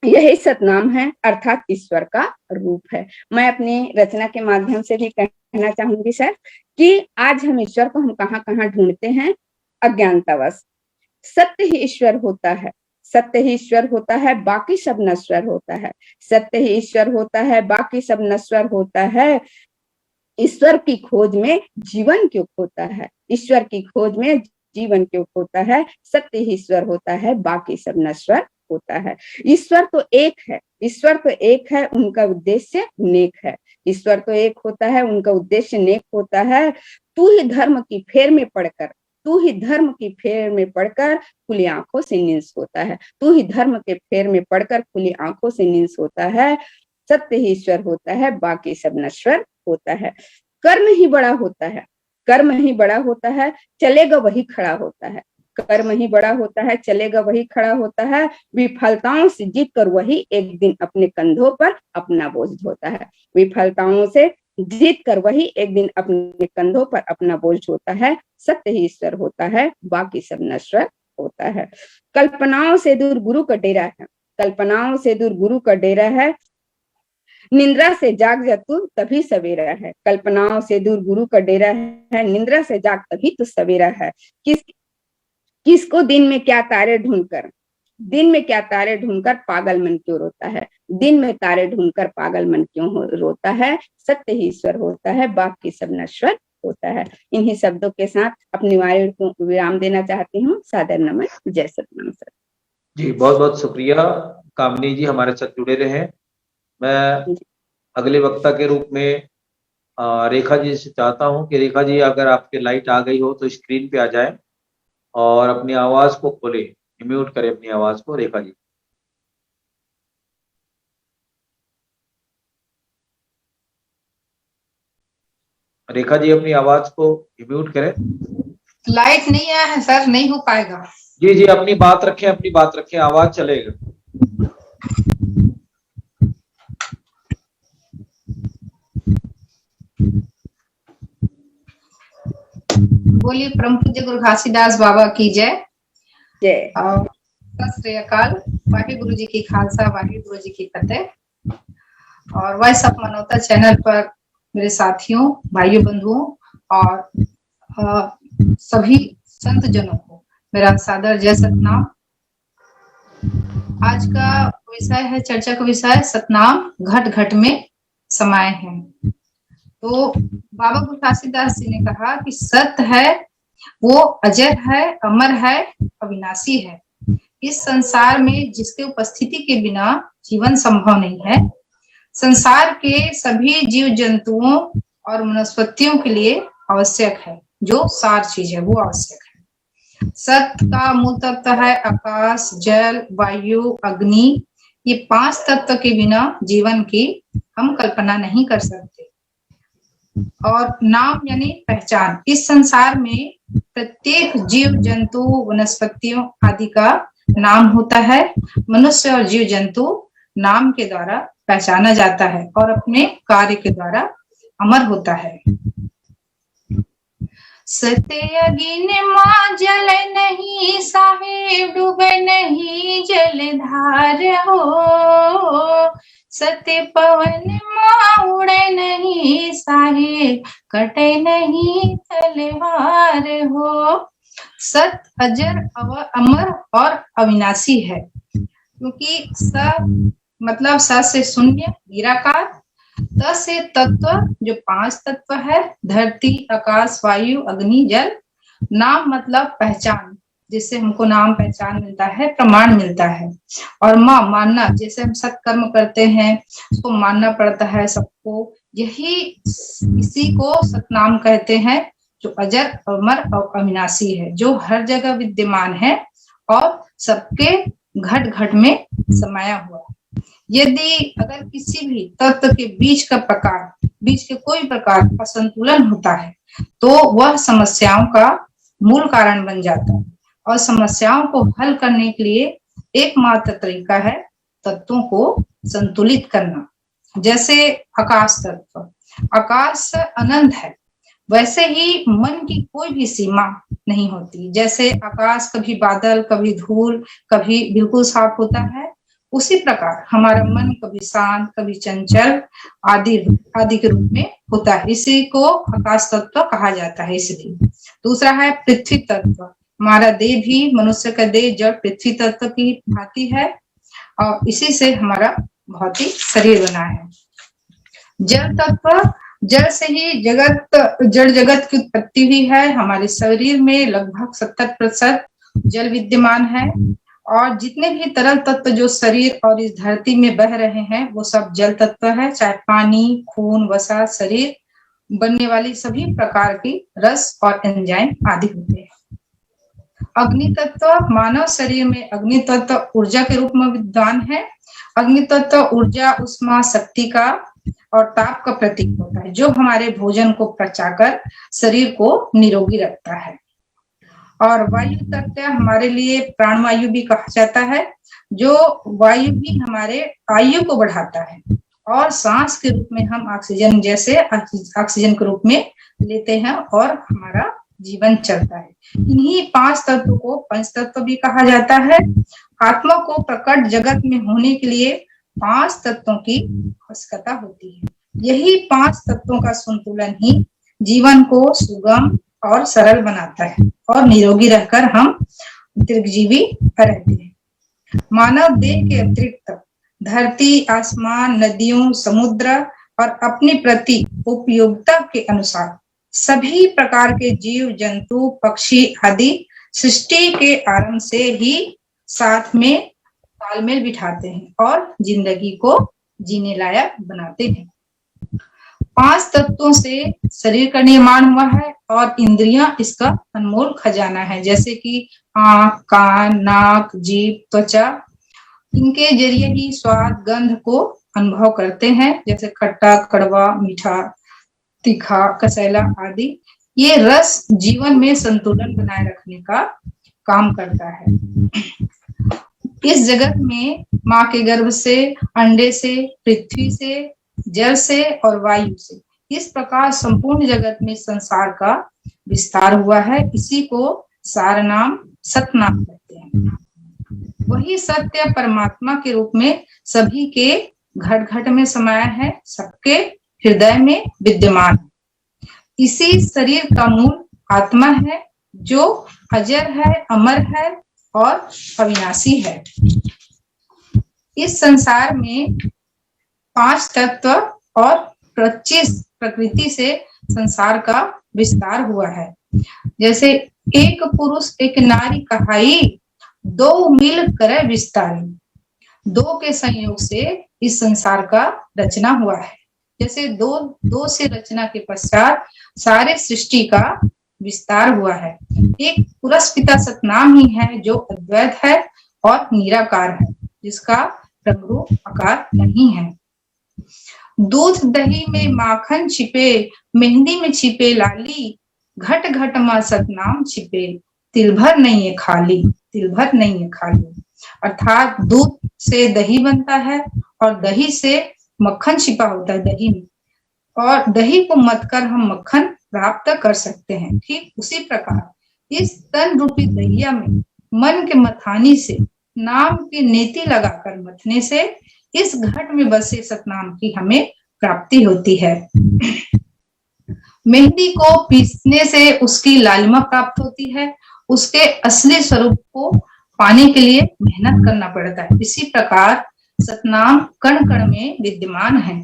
यही सतनाम है, अर्थात ईश्वर का रूप है। मैं अपनी रचना के माध्यम से भी कहना चाहूंगी सर कि आज हम ईश्वर को हम कहाँ ढूंढते हैं, अज्ञानतावश। सत्य ही ईश्वर होता है, सत्य ही ईश्वर होता है, बाकी सब नश्वर होता है। सत्य ही ईश्वर होता है, बाकी सब नश्वर होता है। ईश्वर की खोज में जीवन क्यों खोता है, ईश्वर की खोज में जीवन क्यों खोता है। सत्य ही ईश्वर होता है, बाकी सब नश्वर होता है। ईश्वर तो एक है, ईश्वर तो एक है, उनका उद्देश्य नेक है। ईश्वर तो एक होता है, उनका उद्देश्य नेक होता है। तू ही धर्म की फेर में पड़कर, तू ही धर्म की फेर में पड़कर खुली आंखों से नींद सोता है। तू ही धर्म के फेर में पड़कर खुली आंखों से नींद सोता है। सत्य ही ईश्वर होता है, बाकी सब नश्वर होता है। कर्म ही बड़ा होता है, कर्म ही बड़ा होता है, चलेगा वही खड़ा होता है। कर्म ही बड़ा होता है, चलेगा वही खड़ा होता है। विफलताओं से जीत कर वही एक दिन अपने कंधों पर अपना बोझ ढोता है। विफलताओं से जीत कर वही एक दिन अपने कंधों पर अपना बोझ ढोता है। सत्य ही ईश्वर होता है, बाकी सब नश्वर होता है। कल्पनाओं से दूर गुरु का डेरा है, कल्पनाओं से दूर गुरु का डेरा है। निंद्रा से जाग जा तू तभी सवेरा है। कल्पनाओं से दूर गुरु का डेरा है, निंद्रा से जाग तभी तो सवेरा है। किसको दिन में क्या तारे ढूंढकर, दिन में क्या तारे ढूंढकर पागल मन क्यों रोता है। दिन में तारे ढूंढकर पागल मन क्यों रोता है। सत्य ही ईश्वर होता है, बाकी सब नश्वर होता है। इन्हीं शब्दों के साथ अपनी वाणी को विराम देना चाहती हूँ। सादर नमन, जय सतनाम सर। जी बहुत बहुत शुक्रिया कामनी जी, हमारे साथ जुड़े रहे। मैं अगले वक्ता के रूप में रेखा जी से चाहता हूं कि रेखा जी अगर आपके लाइट आ गई हो तो स्क्रीन पे आ जाए और अपनी आवाज को खोले, म्यूट करें अपनी आवाज को। रेखा जी, रेखा जी अपनी आवाज को म्यूट करें। लाइट नहीं आया है सर, नहीं हो पाएगा। जी जी, अपनी बात रखें, अपनी बात रखें, आवाज चलेगा। बोलिए परम पूज्य गुरु घासीदास बाबा की जय। जय। और सत श्री अकाल। वाहिगुरु जी की खालसा, वाहिगुरु जी की फतेह। और वॉइस ऑफ मानवता चैनल पर मेरे साथियों, भाइयों, बंधुओं और सभी संत जनों को मेरा सादर जय सतनाम। आज का विषय है, चर्चा का विषय सतनाम घट घट में समाये हैं। तो बाबा गुरु घासीदास जी ने कहा कि सत्य है वो अजर है, अमर है, अविनाशी है। इस संसार में जिसके उपस्थिति के बिना जीवन संभव नहीं है। संसार के सभी जीव जंतुओं और वनस्पतियों के लिए आवश्यक है, जो सार चीज है वो आवश्यक है। सत्य का मूल तत्व है आकाश, जल, वायु, अग्नि। ये 5 तत्व के बिना जीवन की हम कल्पना नहीं कर सकते। और नाम यानी पहचान। इस संसार में प्रत्येक जीव जंतु, वनस्पतियों आदि का नाम होता है। मनुष्य और जीव जंतु नाम के द्वारा पहचाना जाता है और अपने कार्य के द्वारा अमर होता है। सत्य अगिन मां जल नहीं, साहेब डूबे नहीं जलधार हो। सत्य पवन मां उड़े नहीं, साहेब कटे नहीं तलवार हो। सत्य अजर, अमर और अविनाशी है, क्योंकि स मतलब स से शून्य निराकार, त से तत्व जो 5 तत्व है, धरती, आकाश, वायु, अग्नि, जल। नाम मतलब पहचान, जिससे हमको नाम पहचान मिलता है, प्रमाण मिलता है। और मां मानना, जैसे हम सत्कर्म करते हैं उसको मानना पड़ता है सबको। यही इसी को सतनाम कहते हैं, जो अजर, अमर और अविनाशी है, जो हर जगह विद्यमान है और सबके घट घट में समाया हुआ है। यदि अगर किसी भी तत्व के बीच के कोई प्रकार का संतुलन होता है तो वह समस्याओं का मूल कारण बन जाता है। और समस्याओं को हल करने के लिए एकमात्र तरीका है तत्वों को संतुलित करना। जैसे आकाश तत्व, आकाश अनंत है, वैसे ही मन की कोई भी सीमा नहीं होती। जैसे आकाश कभी बादल, कभी धूल, कभी बिल्कुल साफ होता है, उसी प्रकार हमारा मन कभी शांत, कभी चंचल आदि के रूप में होता है। इसी को आकाश तत्व कहा जाता है। इसलिए दूसरा है पृथ्वी तत्व। हमारा देह भी, मनुष्य का देह जड़ पृथ्वी तत्व की भांति है और इसी से हमारा भौतिक शरीर बना है। जल तत्व, जल से ही जड़ जगत की उत्पत्ति हुई है। हमारे शरीर में लगभग 70% जल विद्यमान है और जितने भी तरल तत्व जो शरीर और इस धरती में बह रहे हैं वो सब जल तत्व है, चाहे पानी, खून, वसा, शरीर बनने वाली सभी प्रकार की रस और एंजाइम आदि होते हैं। अग्नि तत्व मानव शरीर में अग्नि तत्व ऊर्जा के रूप में विद्यमान है। अग्नि तत्व ऊर्जा, उष्मा, शक्ति का और ताप का प्रतीक होता है, जो हमारे भोजन को पचाकर शरीर को निरोगी रखता है। और वायु तत्व हमारे लिए प्राणवायु भी कहा जाता है, जो वायु भी हमारे आयु को बढ़ाता है और सांस के रूप में हम ऑक्सीजन जैसे ऑक्सीजन के रूप में लेते हैं और हमारा जीवन चलता है। इन्हीं 5 तत्व को पंच तत्व भी कहा जाता है। आत्मा को प्रकट जगत में होने के लिए 5 तत्वों की आवश्यकता होती है। यही 5 तत्वों का संतुलन ही जीवन को सुगम और सरल बनाता है और निरोगी रहकर हम दीर्घजीवी रहते हैं। मानव देह के अतिरिक्त धरती, आसमान, नदियों, समुद्र और अपनी प्रति उपयोगिता के अनुसार सभी प्रकार के जीव जंतु, पक्षी आदि सृष्टि के आरंभ से ही साथ में तालमेल बिठाते हैं और जिंदगी को जीने लायक बनाते हैं। 5 तत्वों से शरीर का निर्माण हुआ है और इंद्रियां इसका अनमोल खजाना है, जैसे कि आंख, कान, नाक, जीभ, त्वचा। इनके जरिए ही स्वाद, गंध को अनुभव करते हैं, जैसे खट्टा, कड़वा, मीठा, तीखा, कसैला आदि। ये रस जीवन में संतुलन बनाए रखने का काम करता है। इस जगत में माँ के गर्भ से, अंडे से, पृथ्वी से, जल से और वायु से, इस प्रकार संपूर्ण जगत में संसार का विस्तार हुआ है। इसी को सारनाम, सतनाम कहते हैं। वही सत्य परमात्मा के रूप में सभी के घट घट में समाया है, सबके हृदय में विद्यमान है। इसी शरीर का मूल आत्मा है, जो अजर है, अमर है और अविनाशी है। इस संसार में 5 तत्व और 25 प्रकृति से संसार का विस्तार हुआ है। जैसे एक पुरुष एक नारी कहाई, 2 मिल करे विस्तारी। 2 के संयोग से इस संसार का रचना हुआ है। जैसे दो से रचना के पश्चात सारे सृष्टि का विस्तार हुआ है। एक पुरुष पिता सतनाम ही है, जो अद्वैत है और निराकार है, जिसका रंग रूप आकार नहीं है। दूध दही में माखन छिपे, मेहंदी में छिपे लाली, घट घट में सतनाम छिपे, तिल भर नहीं है खाली, तिल भर नहीं है खाली। अर्थात दूध से दही बनता है और दही से मक्खन छिपा होता है दही में, और दही को मथ कर हम मक्खन प्राप्त कर सकते हैं। ठीक उसी प्रकार इस तन रूपी दहिया में मन के मथानी से, नाम की नेति लगाकर मथने से इस घट में बसे सतनाम की हमें प्राप्ति होती है। मेहंदी को पीसने से उसकी लालिमा प्राप्त होती है। उसके असली स्वरूप को पाने के लिए मेहनत करना पड़ता है। इसी प्रकार सतनाम कण कण में विद्यमान है।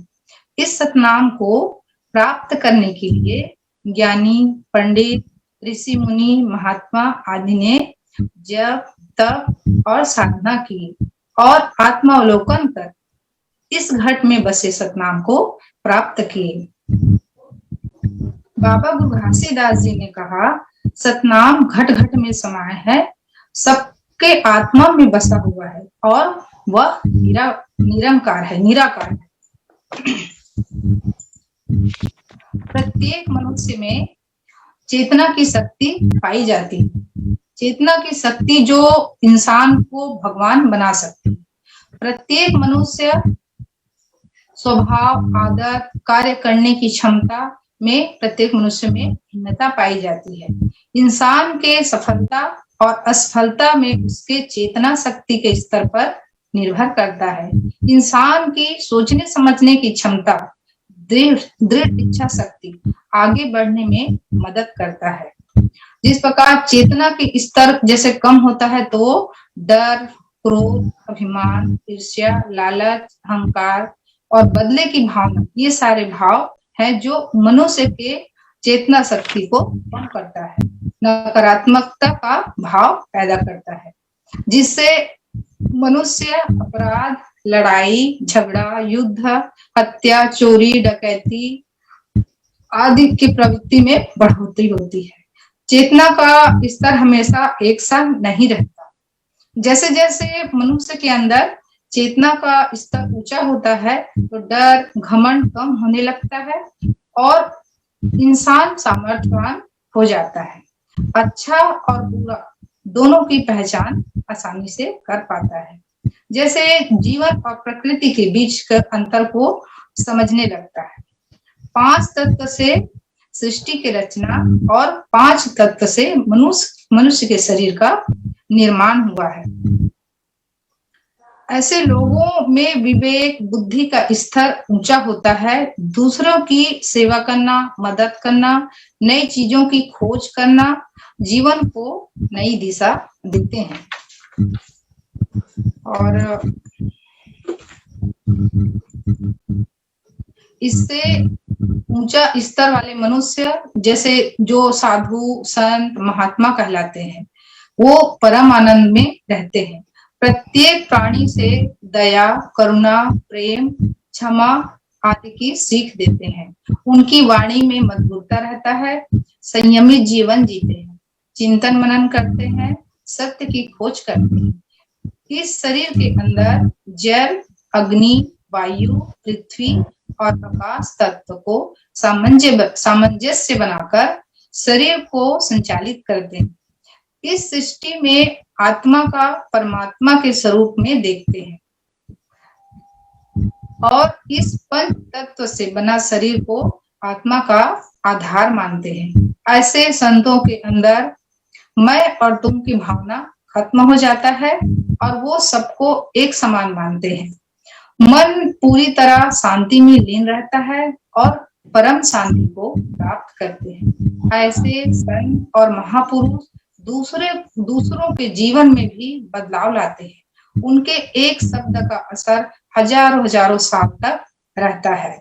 इस सतनाम को प्राप्त करने के लिए ज्ञानी, पंडित, ऋषि मुनि, महात्मा आदि ने जप, तप और साधना की और आत्मावलोकन कर इस घट में बसे सतनाम को प्राप्त किए। बाबा गुरु घासीदास जी ने कहा, सतनाम घट घट में समाया है, सबके आत्मा में बसा हुआ है और वह निरंकार है, निराकार है। प्रत्येक मनुष्य में चेतना की शक्ति पाई जाती है। चेतना की शक्ति जो इंसान को भगवान बना सकती है। प्रत्येक मनुष्य स्वभाव, आदत, कार्य करने की क्षमता में प्रत्येक मनुष्य में भिन्नता पाई जाती है। इंसान के सफलता और असफलता में उसके चेतना शक्ति के स्तर पर निर्भर करता है। इंसान की सोचने समझने की क्षमता, दृढ़ इच्छा शक्ति आगे बढ़ने में मदद करता है। जिस प्रकार चेतना के स्तर जैसे कम होता है तो डर, क्रोध, अभिमान, ईर्ष्या, लालच, अहंकार और बदले की भावना, ये सारे भाव है जो मनुष्य के चेतना शक्ति को कम करता है, नकारात्मकता का भाव पैदा करता है। जिससे मनुष्य अपराध, लड़ाई झगड़ा, युद्ध, हत्या, चोरी, डकैती आदि की प्रवृत्ति में बढ़ोतरी होती है। चेतना का स्तर हमेशा एक सा नहीं रहता। जैसे जैसे मनुष्य के अंदर चेतना का स्तर ऊंचा होता है तो डर, घमंड कम होने लगता है और इंसान सामर्थ्यवान हो जाता है। अच्छा और बुरा दोनों की पहचान आसानी से कर पाता है। जैसे जीवन और प्रकृति के बीच के अंतर को समझने लगता है। 5 तत्व से सृष्टि की रचना और 5 तत्व से मनुष्य के शरीर का निर्माण हुआ है। ऐसे लोगों में विवेक, बुद्धि का स्तर ऊंचा होता है। दूसरों की सेवा करना, मदद करना, नई चीजों की खोज करना जीवन को नई दिशा देते हैं। और इससे ऊंचा स्तर वाले मनुष्य जैसे जो साधु, संत, महात्मा कहलाते हैं, वो परम आनंद में रहते हैं। प्रत्येक प्राणी से दया, करुणा, प्रेम, क्षमा आदि की सीख देते हैं। उनकी वाणी में मधुरता रहता है। संयमित जीवन जीते हैं, चिंतन मनन करते हैं, सत्य की खोज करते हैं। इस शरीर के अंदर जल, अग्नि, वायु, पृथ्वी और आकाश तत्व को सामंजस्य बनाकर शरीर को संचालित करते हैं। इस सृष्टि में आत्मा का परमात्मा के स्वरूप में देखते हैं और इस पंच तत्व से बना शरीर को आत्मा का आधार मानते हैं। ऐसे संतों के अंदर मैं और तुम की भावना खत्म हो जाता है और वो सबको एक समान मानते हैं। मन पूरी तरह शांति में लीन रहता है और परम शांति को प्राप्त करते हैं। ऐसे संत और महापुरुष दूसरों के जीवन में भी बदलाव लाते हैं। उनके एक शब्द का असर हजारों साल तक रहता है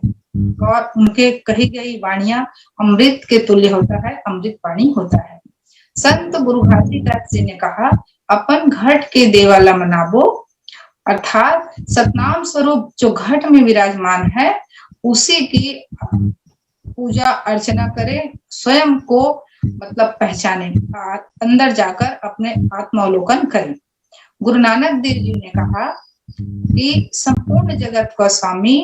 और उनके कही गई वाणियां अमृत के तुल्य होता है, अमृत वाणी होता है। संत गुरु घासीदास जी ने कहा, अपन घट के देवाला मनाबो, अर्थात सतनाम स्वरूप जो घट में विराजमान है उसी की पूजा अर्चना करें, स्वयं को मतलब पहचाने, अंदर जाकर अपने आत्मावलोकन करें। गुरु नानक देव जी ने कहा कि संपूर्ण जगत का स्वामी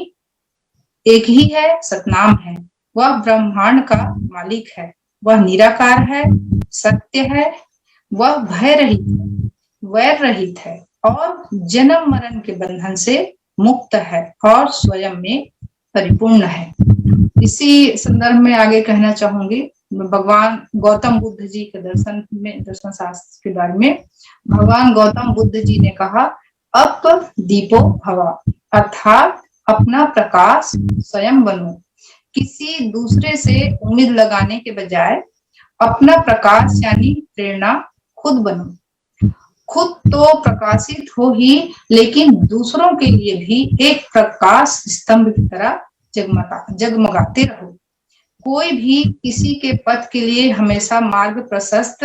एक ही है, सतनाम है। वह ब्रह्मांड का मालिक है, वह निराकार है, सत्य है, वह भय रहित है, वैर रहित है और जन्म मरण के बंधन से मुक्त है और स्वयं में परिपूर्ण है। इसी संदर्भ में आगे कहना चाहूंगी भगवान गौतम बुद्ध जी के दर्शन शास्त्र के बारे में। भगवान गौतम बुद्ध जी ने कहा, अप दीपो भवा, अर्थात अपना प्रकाश स्वयं बनो। किसी दूसरे से उम्मीद लगाने के बजाय अपना प्रकाश यानी प्रेरणा खुद बनो। खुद तो प्रकाशित हो ही, लेकिन दूसरों के लिए भी एक प्रकाश स्तंभ की तरह जगमगाते रहो। कोई भी किसी के पथ के लिए हमेशा मार्ग प्रशस्त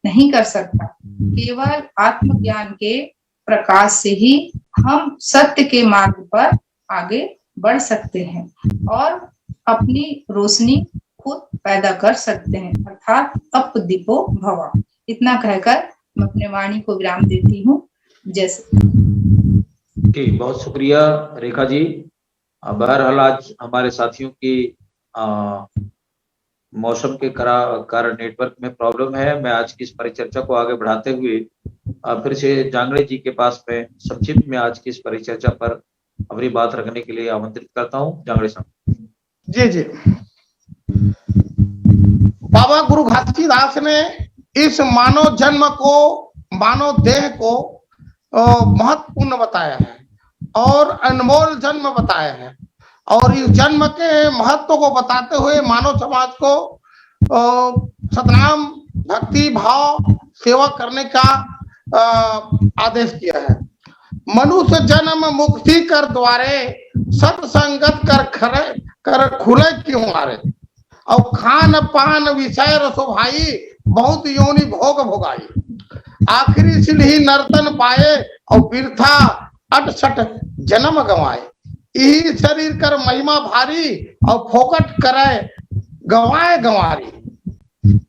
नहीं कर सकता। केवल आत्मज्ञान के प्रकाश से ही हम सत्य के मार्ग पर आगे बढ़ सकते हैं और अपनी रोशनी खुद पैदा कर सकते हैं, अर्थात अप दीपो भवा। इतना कहकर मैं अपने वाणी को विराम देती हूँ। जैसे जी, बहुत शुक्रिया रेखा जी। बहरहाल आज हमारे साथियों की मौसम के कारण नेटवर्क में प्रॉब्लम है। मैं आज की इस परिचर्चा को आगे बढ़ाते हुए फिर से जांगड़े जी के पास में संक्षिप्त में आज की इस परिचर्चा पर अपनी बात रखने के लिए आमंत्रित करता हूँ। जांगड़े साहब। जी जी, बाबा गुरु घासीदास ने इस मानव जन्म को, मानव देह को महत्वपूर्ण बताया है और अनमोल जन्म बताया है और इस जन्म के महत्व को बताते हुए मानव समाज को सतनाम, भक्ति भाव, सेवा करने का आदेश किया है। मनुष्य जन्म मुक्ति कर द्वारे, सत्संगत कर खुले क्यों मारे, और खान पान विषय रसो भाई, बहुत योनि भोग भोगाई। आखिरी सिल ही नर्तन पाए और बिरथा 68 जन्म गंवाए। यही शरीर कर महिमा भारी और फोकट करे गंवाए गंवारी।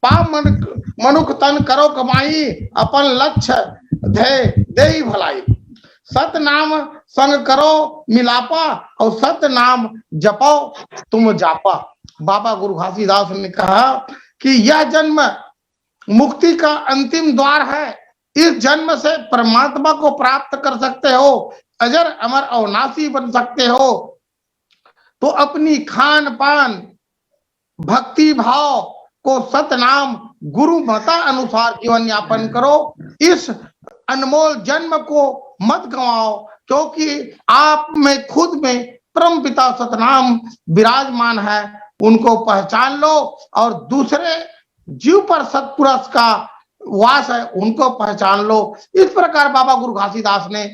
पाप मनुख तन करो कमाई अपन लक्ष्य दे भलाई। सत नाम संग करो मिलापा और सत नाम जपो तुम जापा। बाबा गुरु घासीदास ने कहा कि यह जन्म मुक्ति का अंतिम द्वार है। इस जन्म से परमात्मा को प्राप्त कर सकते हो, अजर अमर अविनाशी बन सकते हो। तो अपनी खान पान भक्ति भाव को सतनाम गुरु मता अनुसार जीवन यापन करो। इस अनमोल जन्म को मत गंवाओ, क्योंकि आप में खुद में परम पिता सतनाम विराजमान है। उनको पहचान लो और दूसरे जीव पर सतपुरुष का वास है, उनको पहचान लो। इस प्रकार बाबा गुरु घासीदास ने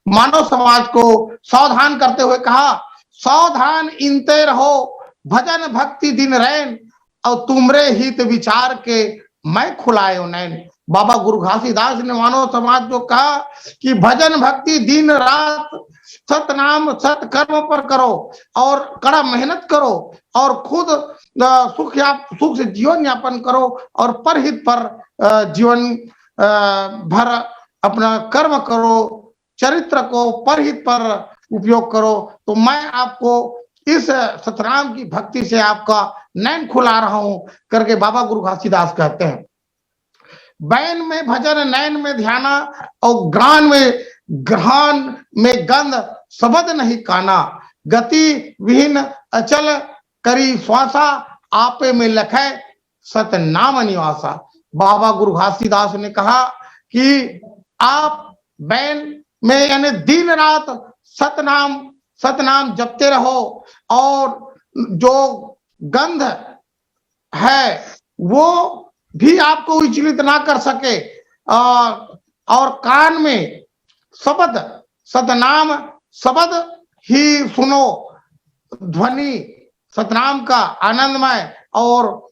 मानव समाज को सावधान करते हुए कहा, सावधान इनते रहो भजन भक्ति दिन रैन और तुमरे हित विचार के मैं खुलायो नैन। बाबा गुरु घासीदास ने मानव समाज को कहा कि भजन भक्ति दिन रात सतनाम सत्कर्म पर करो और कड़ा मेहनत करो और खुद सुख से जीवन यापन करो और परहित पर जीवन भर अपना कर्म करो, चरित्र को परहित पर उपयोग करो। तो मैं आपको इस सतनाम की भक्ति से आपका नैन खुला रहा हूं करके बाबा गुरु घासीदास कहते हैं। बैन में भजन नैन में ध्याना और ग्रान में ग्रहण में गंध शब्द नहीं काना। गति विहीन अचल करी श्वासा आपे में लखे सतनाम निवासा। बाबा गुरु घासीदास ने कहा कि आप बैन में यानी दिन रात सतनाम जपते रहो और जो गंध है वो भी आपको विचलित ना कर सके और कान में शब्द सतनाम शब्द ही सुनो। ध्वनि सतनाम का आनंदमय और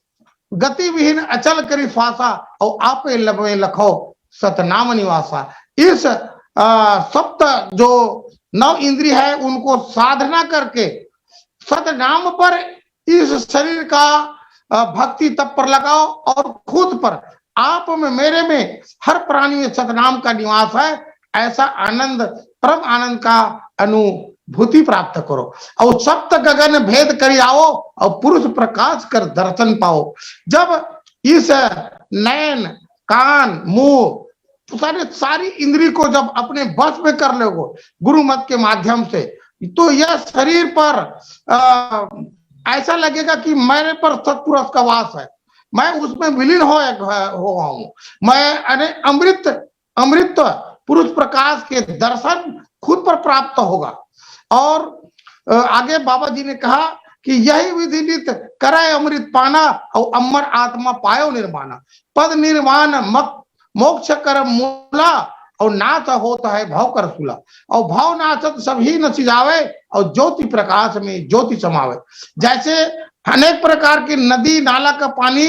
गति विहीन अचल करी श्वासा और आपे लब में लखो सतनाम निवासा। इस सप्त जो 9 इंद्रिय है उनको साधना करके सतनाम पर इस शरीर का भक्ति तब पर लगाओ और खुद पर आप में मेरे में हर प्राणी में सतनाम का निवास है। ऐसा आनंद परम आनंद का अनुभूति प्राप्त करो और सप्त गगन भेद करी आओ और पुरुष प्रकाश कर दर्शन पाओ। जब इस नैन कान मुंह सारी इंद्री को जब अपने बस में कर लोगे गुरु मत के माध्यम से, तो यह शरीर पर ऐसा लगेगा कि मेरे पर सतपुरुष का वास है, मैं उसमें विलीन हो हूं। मैं अमृत पुरुष प्रकाश के दर्शन खुद पर प्राप्त होगा। और आगे बाबा जी ने कहा कि यही विधिलित करे अमृत पाना और अमर आत्मा पायो निर्माणा। पद निर्माण मोक्ष कर मूला और नाथ होता है भाव कर सुला और भाव नाचत सभी न सिजावे और ज्योति प्रकाश में ज्योति समावे। जैसे अनेक प्रकार की नदी नाला का पानी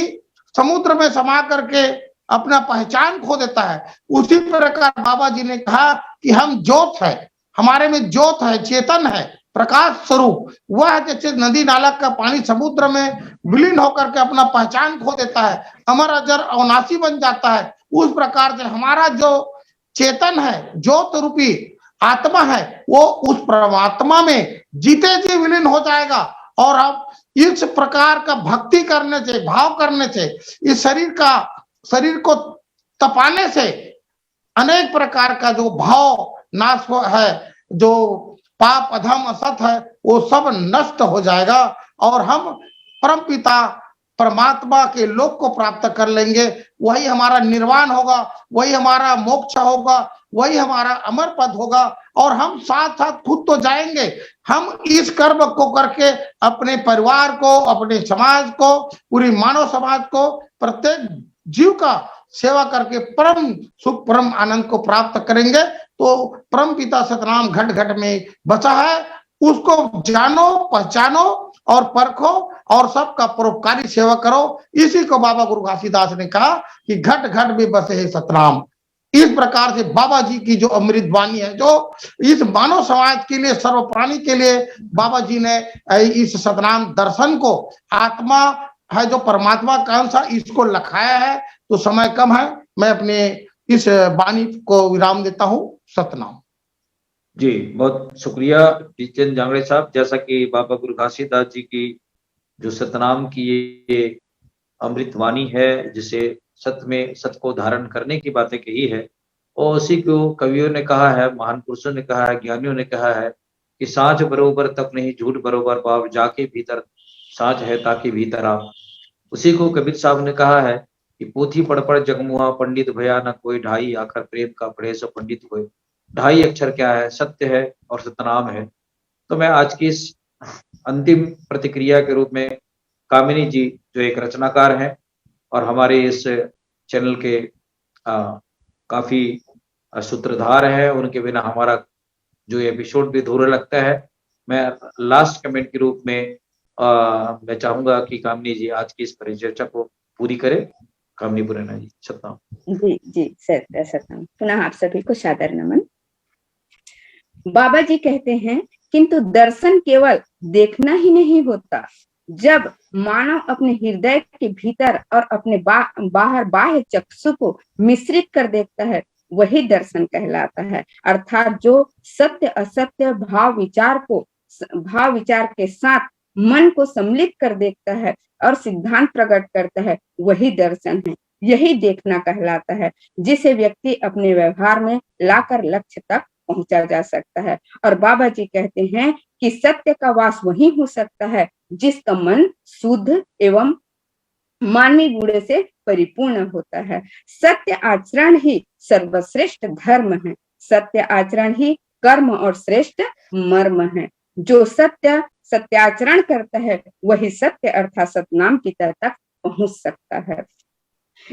समुद्र में समा करके अपना पहचान खो देता है, उसी प्रकार बाबा जी ने कहा कि हम ज्योत है, हमारे में ज्योत है, चेतन है, प्रकाश स्वरूप। वह जैसे नदी नाला का पानी समुद्र में विलीन होकर के अपना पहचान खो देता है, अमर अजर अविनाशी बन जाता है, उस प्रकार से हमारा जो चेतन है, ज्योत रूपी आत्मा है, वो उस परमात्मा में जीते जी विलीन हो जाएगा। और अब इस प्रकार का भक्ति करने से, भाव करने से, इस शरीर को तपाने से अनेक प्रकार का जो भाव नाश है, जो पाप अधम असत है, वो सब नष्ट हो जाएगा और हम परमपिता परमात्मा के लोक को प्राप्त कर लेंगे। वही हमारा निर्वाण होगा, वही हमारा मोक्ष होगा, वही हमारा अमर पद होगा। और हम साथ साथ खुद तो जाएंगे, हम इस कर्म को करके अपने परिवार को, अपने समाज को, पूरी मानव समाज को, प्रत्येक जीव का सेवा करके परम सुख परम आनंद को प्राप्त करेंगे। तो परम पिता सतनाम घट घट में बचा है, उसको जानो, पहचानो और परखो और सबका परोपकारी सेवा करो। इसी को बाबा गुरु घासीदास ने कहा कि घट घट में बसे है सतनाम। इस प्रकार से बाबा जी की जो अमृत वाणी है, जो इस मानव समाज के लिए, सर्व प्राणी के लिए बाबा जी ने इस सतनाम दर्शन को, आत्मा है जो परमात्मा का अंश है, इसको लखाया है। तो समय कम है, मैं अपने इस वाणी को विराम देता हूँ। सतनाम। जी, बहुत शुक्रिया जितेंद्र जांगड़े साहब। जैसा कि बाबा गुरु घासीदास जी की जो सतनाम की ये अमृत वाणी है, जिसे सत्य में सत्य को धारण करने की बातें कही है, और उसी को कवियों ने कहा है, महान पुरुषों ने कहा है, ज्ञानियों ने कहा है कि साँच बरोबर तक नहीं, झूठ बरोबर पाप, जाके भीतर साँच है ताकि भीतर आप। उसी को कबीर साहब ने कहा है कि पोथी पढ़ पढ़ जगमुआ, पंडित भया न कोई ढाई, आखिर प्रेम का पढ़े सो पंडित हुए। ढाई अक्षर क्या है? सत्य है और सतनाम है। तो मैं आज की इस अंतिम प्रतिक्रिया के रूप में कामिनी जी, जो एक रचनाकार हैं और हमारे इस चैनल के काफी सूत्रधार हैं, उनके बिना हमारा जो एपिसोड भी अधूरा लगता है, मैं लास्ट कमेंट के रूप में मैं चाहूंगा कि कामिनी जी आज की इस परिचर्चा को पूरी करें। कामिनी पुराना जी, सतनाम। जी जी सर, सतनाम। पुनः आप सभी को सादर नमन। बाबा जी कहते हैं, किंतु दर्शन केवल देखना ही नहीं होता। जब मानव अपने हृदय के भीतर और अपने बाहर बाह्य चक्षु को मिश्रित कर देखता है, वही दर्शन कहलाता है। अर्थात जो सत्य असत्य भाव विचार के साथ मन को सम्मिलित कर देखता है और सिद्धांत प्रकट करता है, वही दर्शन है। यही देखना कहलाता है, जिसे व्यक्ति अपने व्यवहार में लाकर लक्ष्य तक पहुंचा जा सकता है। और बाबा जी कहते हैं कि सत्य का वास वही हो सकता है जिसका मन शुद्ध एवं मानवीय गुण से परिपूर्ण होता है। सत्य आचरण ही सर्वश्रेष्ठ धर्म है। सत्य आचरण ही कर्म और श्रेष्ठ मर्म है। जो सत्याचरण करता है, वही सत्य अर्थात सतनाम की तह तक पहुंच सकता है।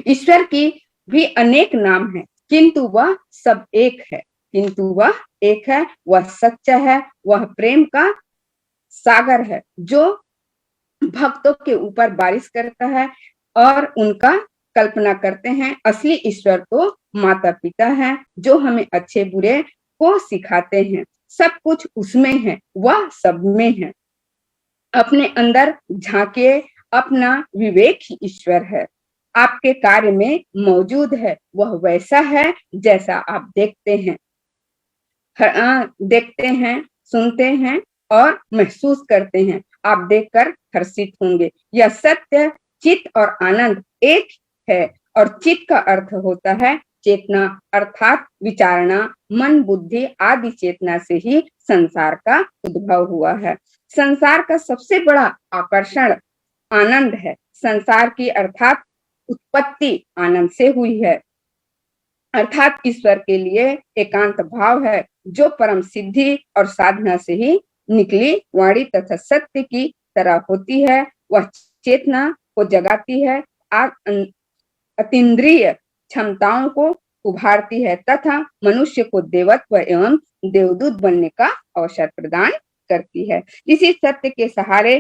ईश्वर की भी अनेक नाम है, किंतु वह सब एक है। वह सच्चा है, वह प्रेम का सागर है, जो भक्तों के ऊपर बारिश करता है और उनका कल्पना करते हैं। असली ईश्वर तो माता पिता है, जो हमें अच्छे बुरे को सिखाते हैं। सब कुछ उसमें है, वह सब में है। अपने अंदर झांकिए, अपना विवेक ही ईश्वर है। आपके कार्य में मौजूद है, वह वैसा है जैसा आप देखते हैं, सुनते हैं और महसूस करते हैं। आप देखकर हर्षित होंगे। यह सत्य, चित्त और आनंद एक है, और चित्त का अर्थ होता है चेतना, अर्थात विचारणा। मन बुद्धि आदि चेतना से ही संसार का उद्भव हुआ है। संसार का सबसे बड़ा आकर्षण आनंद है। संसार की अर्थात उत्पत्ति आनंद से हुई है, अर्थात ईश्वर के लिए एकांत भाव है, जो परम सिद्धि और साधना से ही निकली वाणी तथा सत्य की तरह होती है। वह चेतना को जगाती है, अतीन्द्रिय क्षमताओं को उभारती है तथा मनुष्य को देवत्व एवं देवदूत बनने का अवसर प्रदान करती है। इसी सत्य के सहारे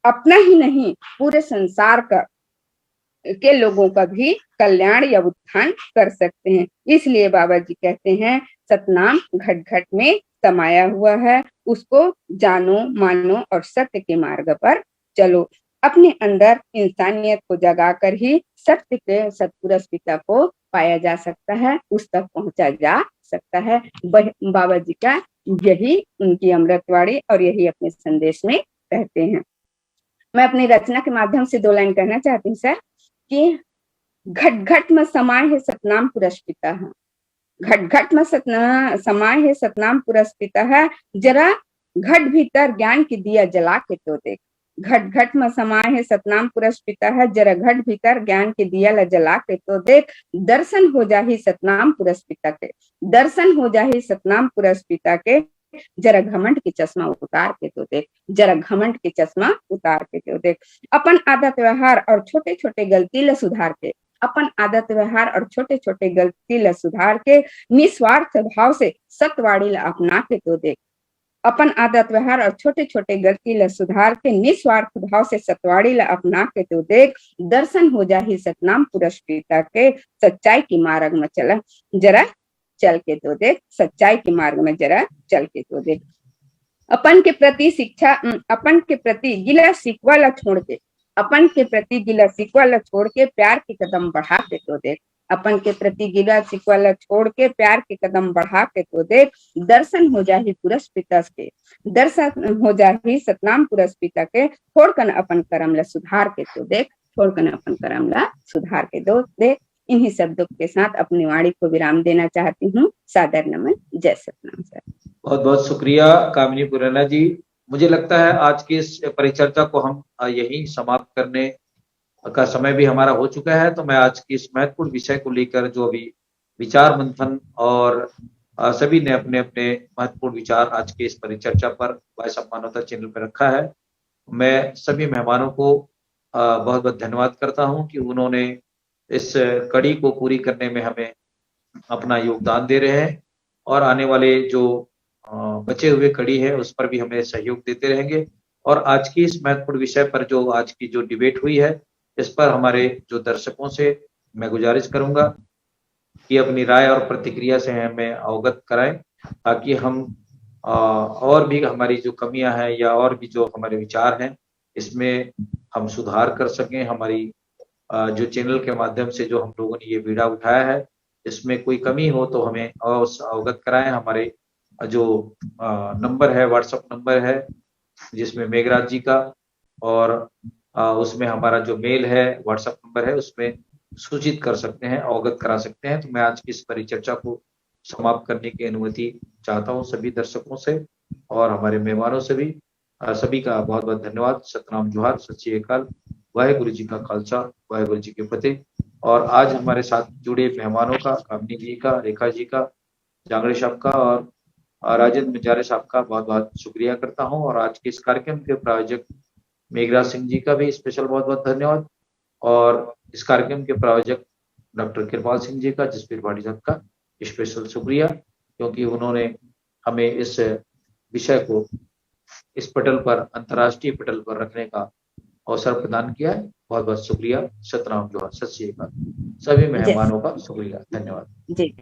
अपना ही नहीं, पूरे संसार के लोगों का भी कल्याण या उत्थान कर सकते हैं। इसलिए बाबा जी कहते हैं, सतनाम घट घट में समाया हुआ है, उसको जानो मानो और सत्य के मार्ग पर चलो। अपने अंदर इंसानियत को जगाकर ही सत्य के सतपुरुष पिता को पाया जा सकता है, उस तक पहुंचा जा सकता है। बाबा जी का यही उनकी अमृतवाणी और यही अपने संदेश में कहते हैं। मैं अपनी रचना के माध्यम से 2 लाइन कहना चाहती हूँ सर, कि घट घट में समाय है सतनाम पुरुष पिता है। घट घट में समाय है सतनाम पुरुष पिता है, जरा घट भीतर ज्ञान की दिया जला के तो देख। घट घट में समाय है सतनाम पुरुष पिता है, जरा घट भीतर ज्ञान की दिया जला के तो देख। दर्शन हो जाही सतनाम पुरुष पिता के, दर्शन हो जाही सतनाम पुरुष पिता के, जरा घमंड की चश्मा उतार के तो देख। जरा घमंड की चश्मा उतार के तो देख। अपन आदत व्यवहार और छोटे छोटे गलती ल सुधार के, अपन आदत व्यवहार और छोटे छोटे गलती ल सुधार के, निस्वार्थ भाव से सत्यवाणी ला अपना के तो देख। अपन आदत व्यवहार और छोटे छोटे गलती ला सुधार के निस्वार्थ भाव से सतवाड़ी ला अपना के तो देख दर्शन हो जाही सतनाम पुरुष पिता के सच्चाई की मार्ग में चला जरा चल के तो देख सच्चाई के मार्ग में जरा चल के तो देख अपन के प्रति शिक्षा अपन के प्रति गिला शिकवा ला छोड़ के अपन के प्रति गिला शिकवा ला छोड़ के प्यार के कदम बढ़ा के तो देख अपन के प्रति गिला शिकवा ला छोड़ के प्यार के कदम बढ़ा के तो देख दर्शन हो जाही पुरुष पिता के दर्शन हो जाही सतनाम पुरुष पिता के छोड़कर अपन कर्म ला सुधार के तो देख छोड़कर अपन कर्म ला सुधार के दो देख। इन्हीं शब्दों के साथ अपनी वाणी को विराम देना चाहती हूँ। सादर नमन। जय सतनाम सर। बहुत बहुत शुक्रिया कामिनी पुराना जी। मुझे लगता है आज की इस परिचर्चा को हम यही समाप्त करने का समय भी हमारा हो चुका है। तो मैं आज की इस महत्वपूर्ण विषय को लेकर जो अभी विचार मंथन और सभी ने अपने अपने महत्वपूर्ण विचार आज के इस परिचर्चा पर वॉइस ऑफ मानवता चैनल पर रखा है, मैं सभी मेहमानों को बहुत बहुत धन्यवाद करता हूं कि उन्होंने इस कड़ी को पूरी करने में हमें अपना योगदान दे रहे हैं और आने वाले जो बचे हुए कड़ी है उस पर भी हमें सहयोग देते रहेंगे। और आज की इस महत्वपूर्ण विषय पर जो आज की जो डिबेट हुई है इस पर हमारे जो दर्शकों से मैं गुजारिश करूंगा कि अपनी राय और प्रतिक्रिया से हमें अवगत कराएं ताकि हम और भी हमारी जो कमियां हैं या और भी जो हमारे विचार हैं इसमें हम सुधार कर सकें। हमारी जो चैनल के माध्यम से जो हम लोगों ने ये बीड़ा उठाया है इसमें कोई कमी हो तो हमें अवगत कराएं। हमारे जो नंबर है व्हाट्सएप नंबर है जिसमें मेघराज जी का और उसमें हमारा जो मेल है व्हाट्सएप नंबर है उसमें सूचित कर सकते हैं, अवगत करा सकते हैं। तो मैं आज की इस परिचर्चा को समाप्त करने की अनुमति चाहता हूं सभी दर्शकों से और हमारे मेहमानों से भी। सभी का बहुत बहुत धन्यवाद। सतनाम जोहार, सत श्री अकाल, वाहेगुरु जी का खालसा, वाहेगुरु जी की फतेह। और आज हमारे साथ जुड़े मेहमानों का, कामनी जी का, रेखा जी का, जांगड़े साहब का और राजेंद्र मिजारे साहब का बहुत बहुत शुक्रिया करता हूं। और आज के इस कार्यक्रम के प्रायोजक मेघराज सिंह जी का भी स्पेशल बहुत बहुत धन्यवाद और इस कार्यक्रम के प्रायोजक डॉक्टर कृपाल सिंह जी का, जसवीर भाटी साहब का स्पेशल शुक्रिया क्योंकि उन्होंने हमें इस विषय को इस पटल पर, अंतर्राष्ट्रीय पटल पर रखने का अवसर प्रदान किया है। बहुत बहुत शुक्रिया। सतनाम जोहार, सत श्री अकाल। सभी मेहमानों का शुक्रिया, धन्यवाद। जी।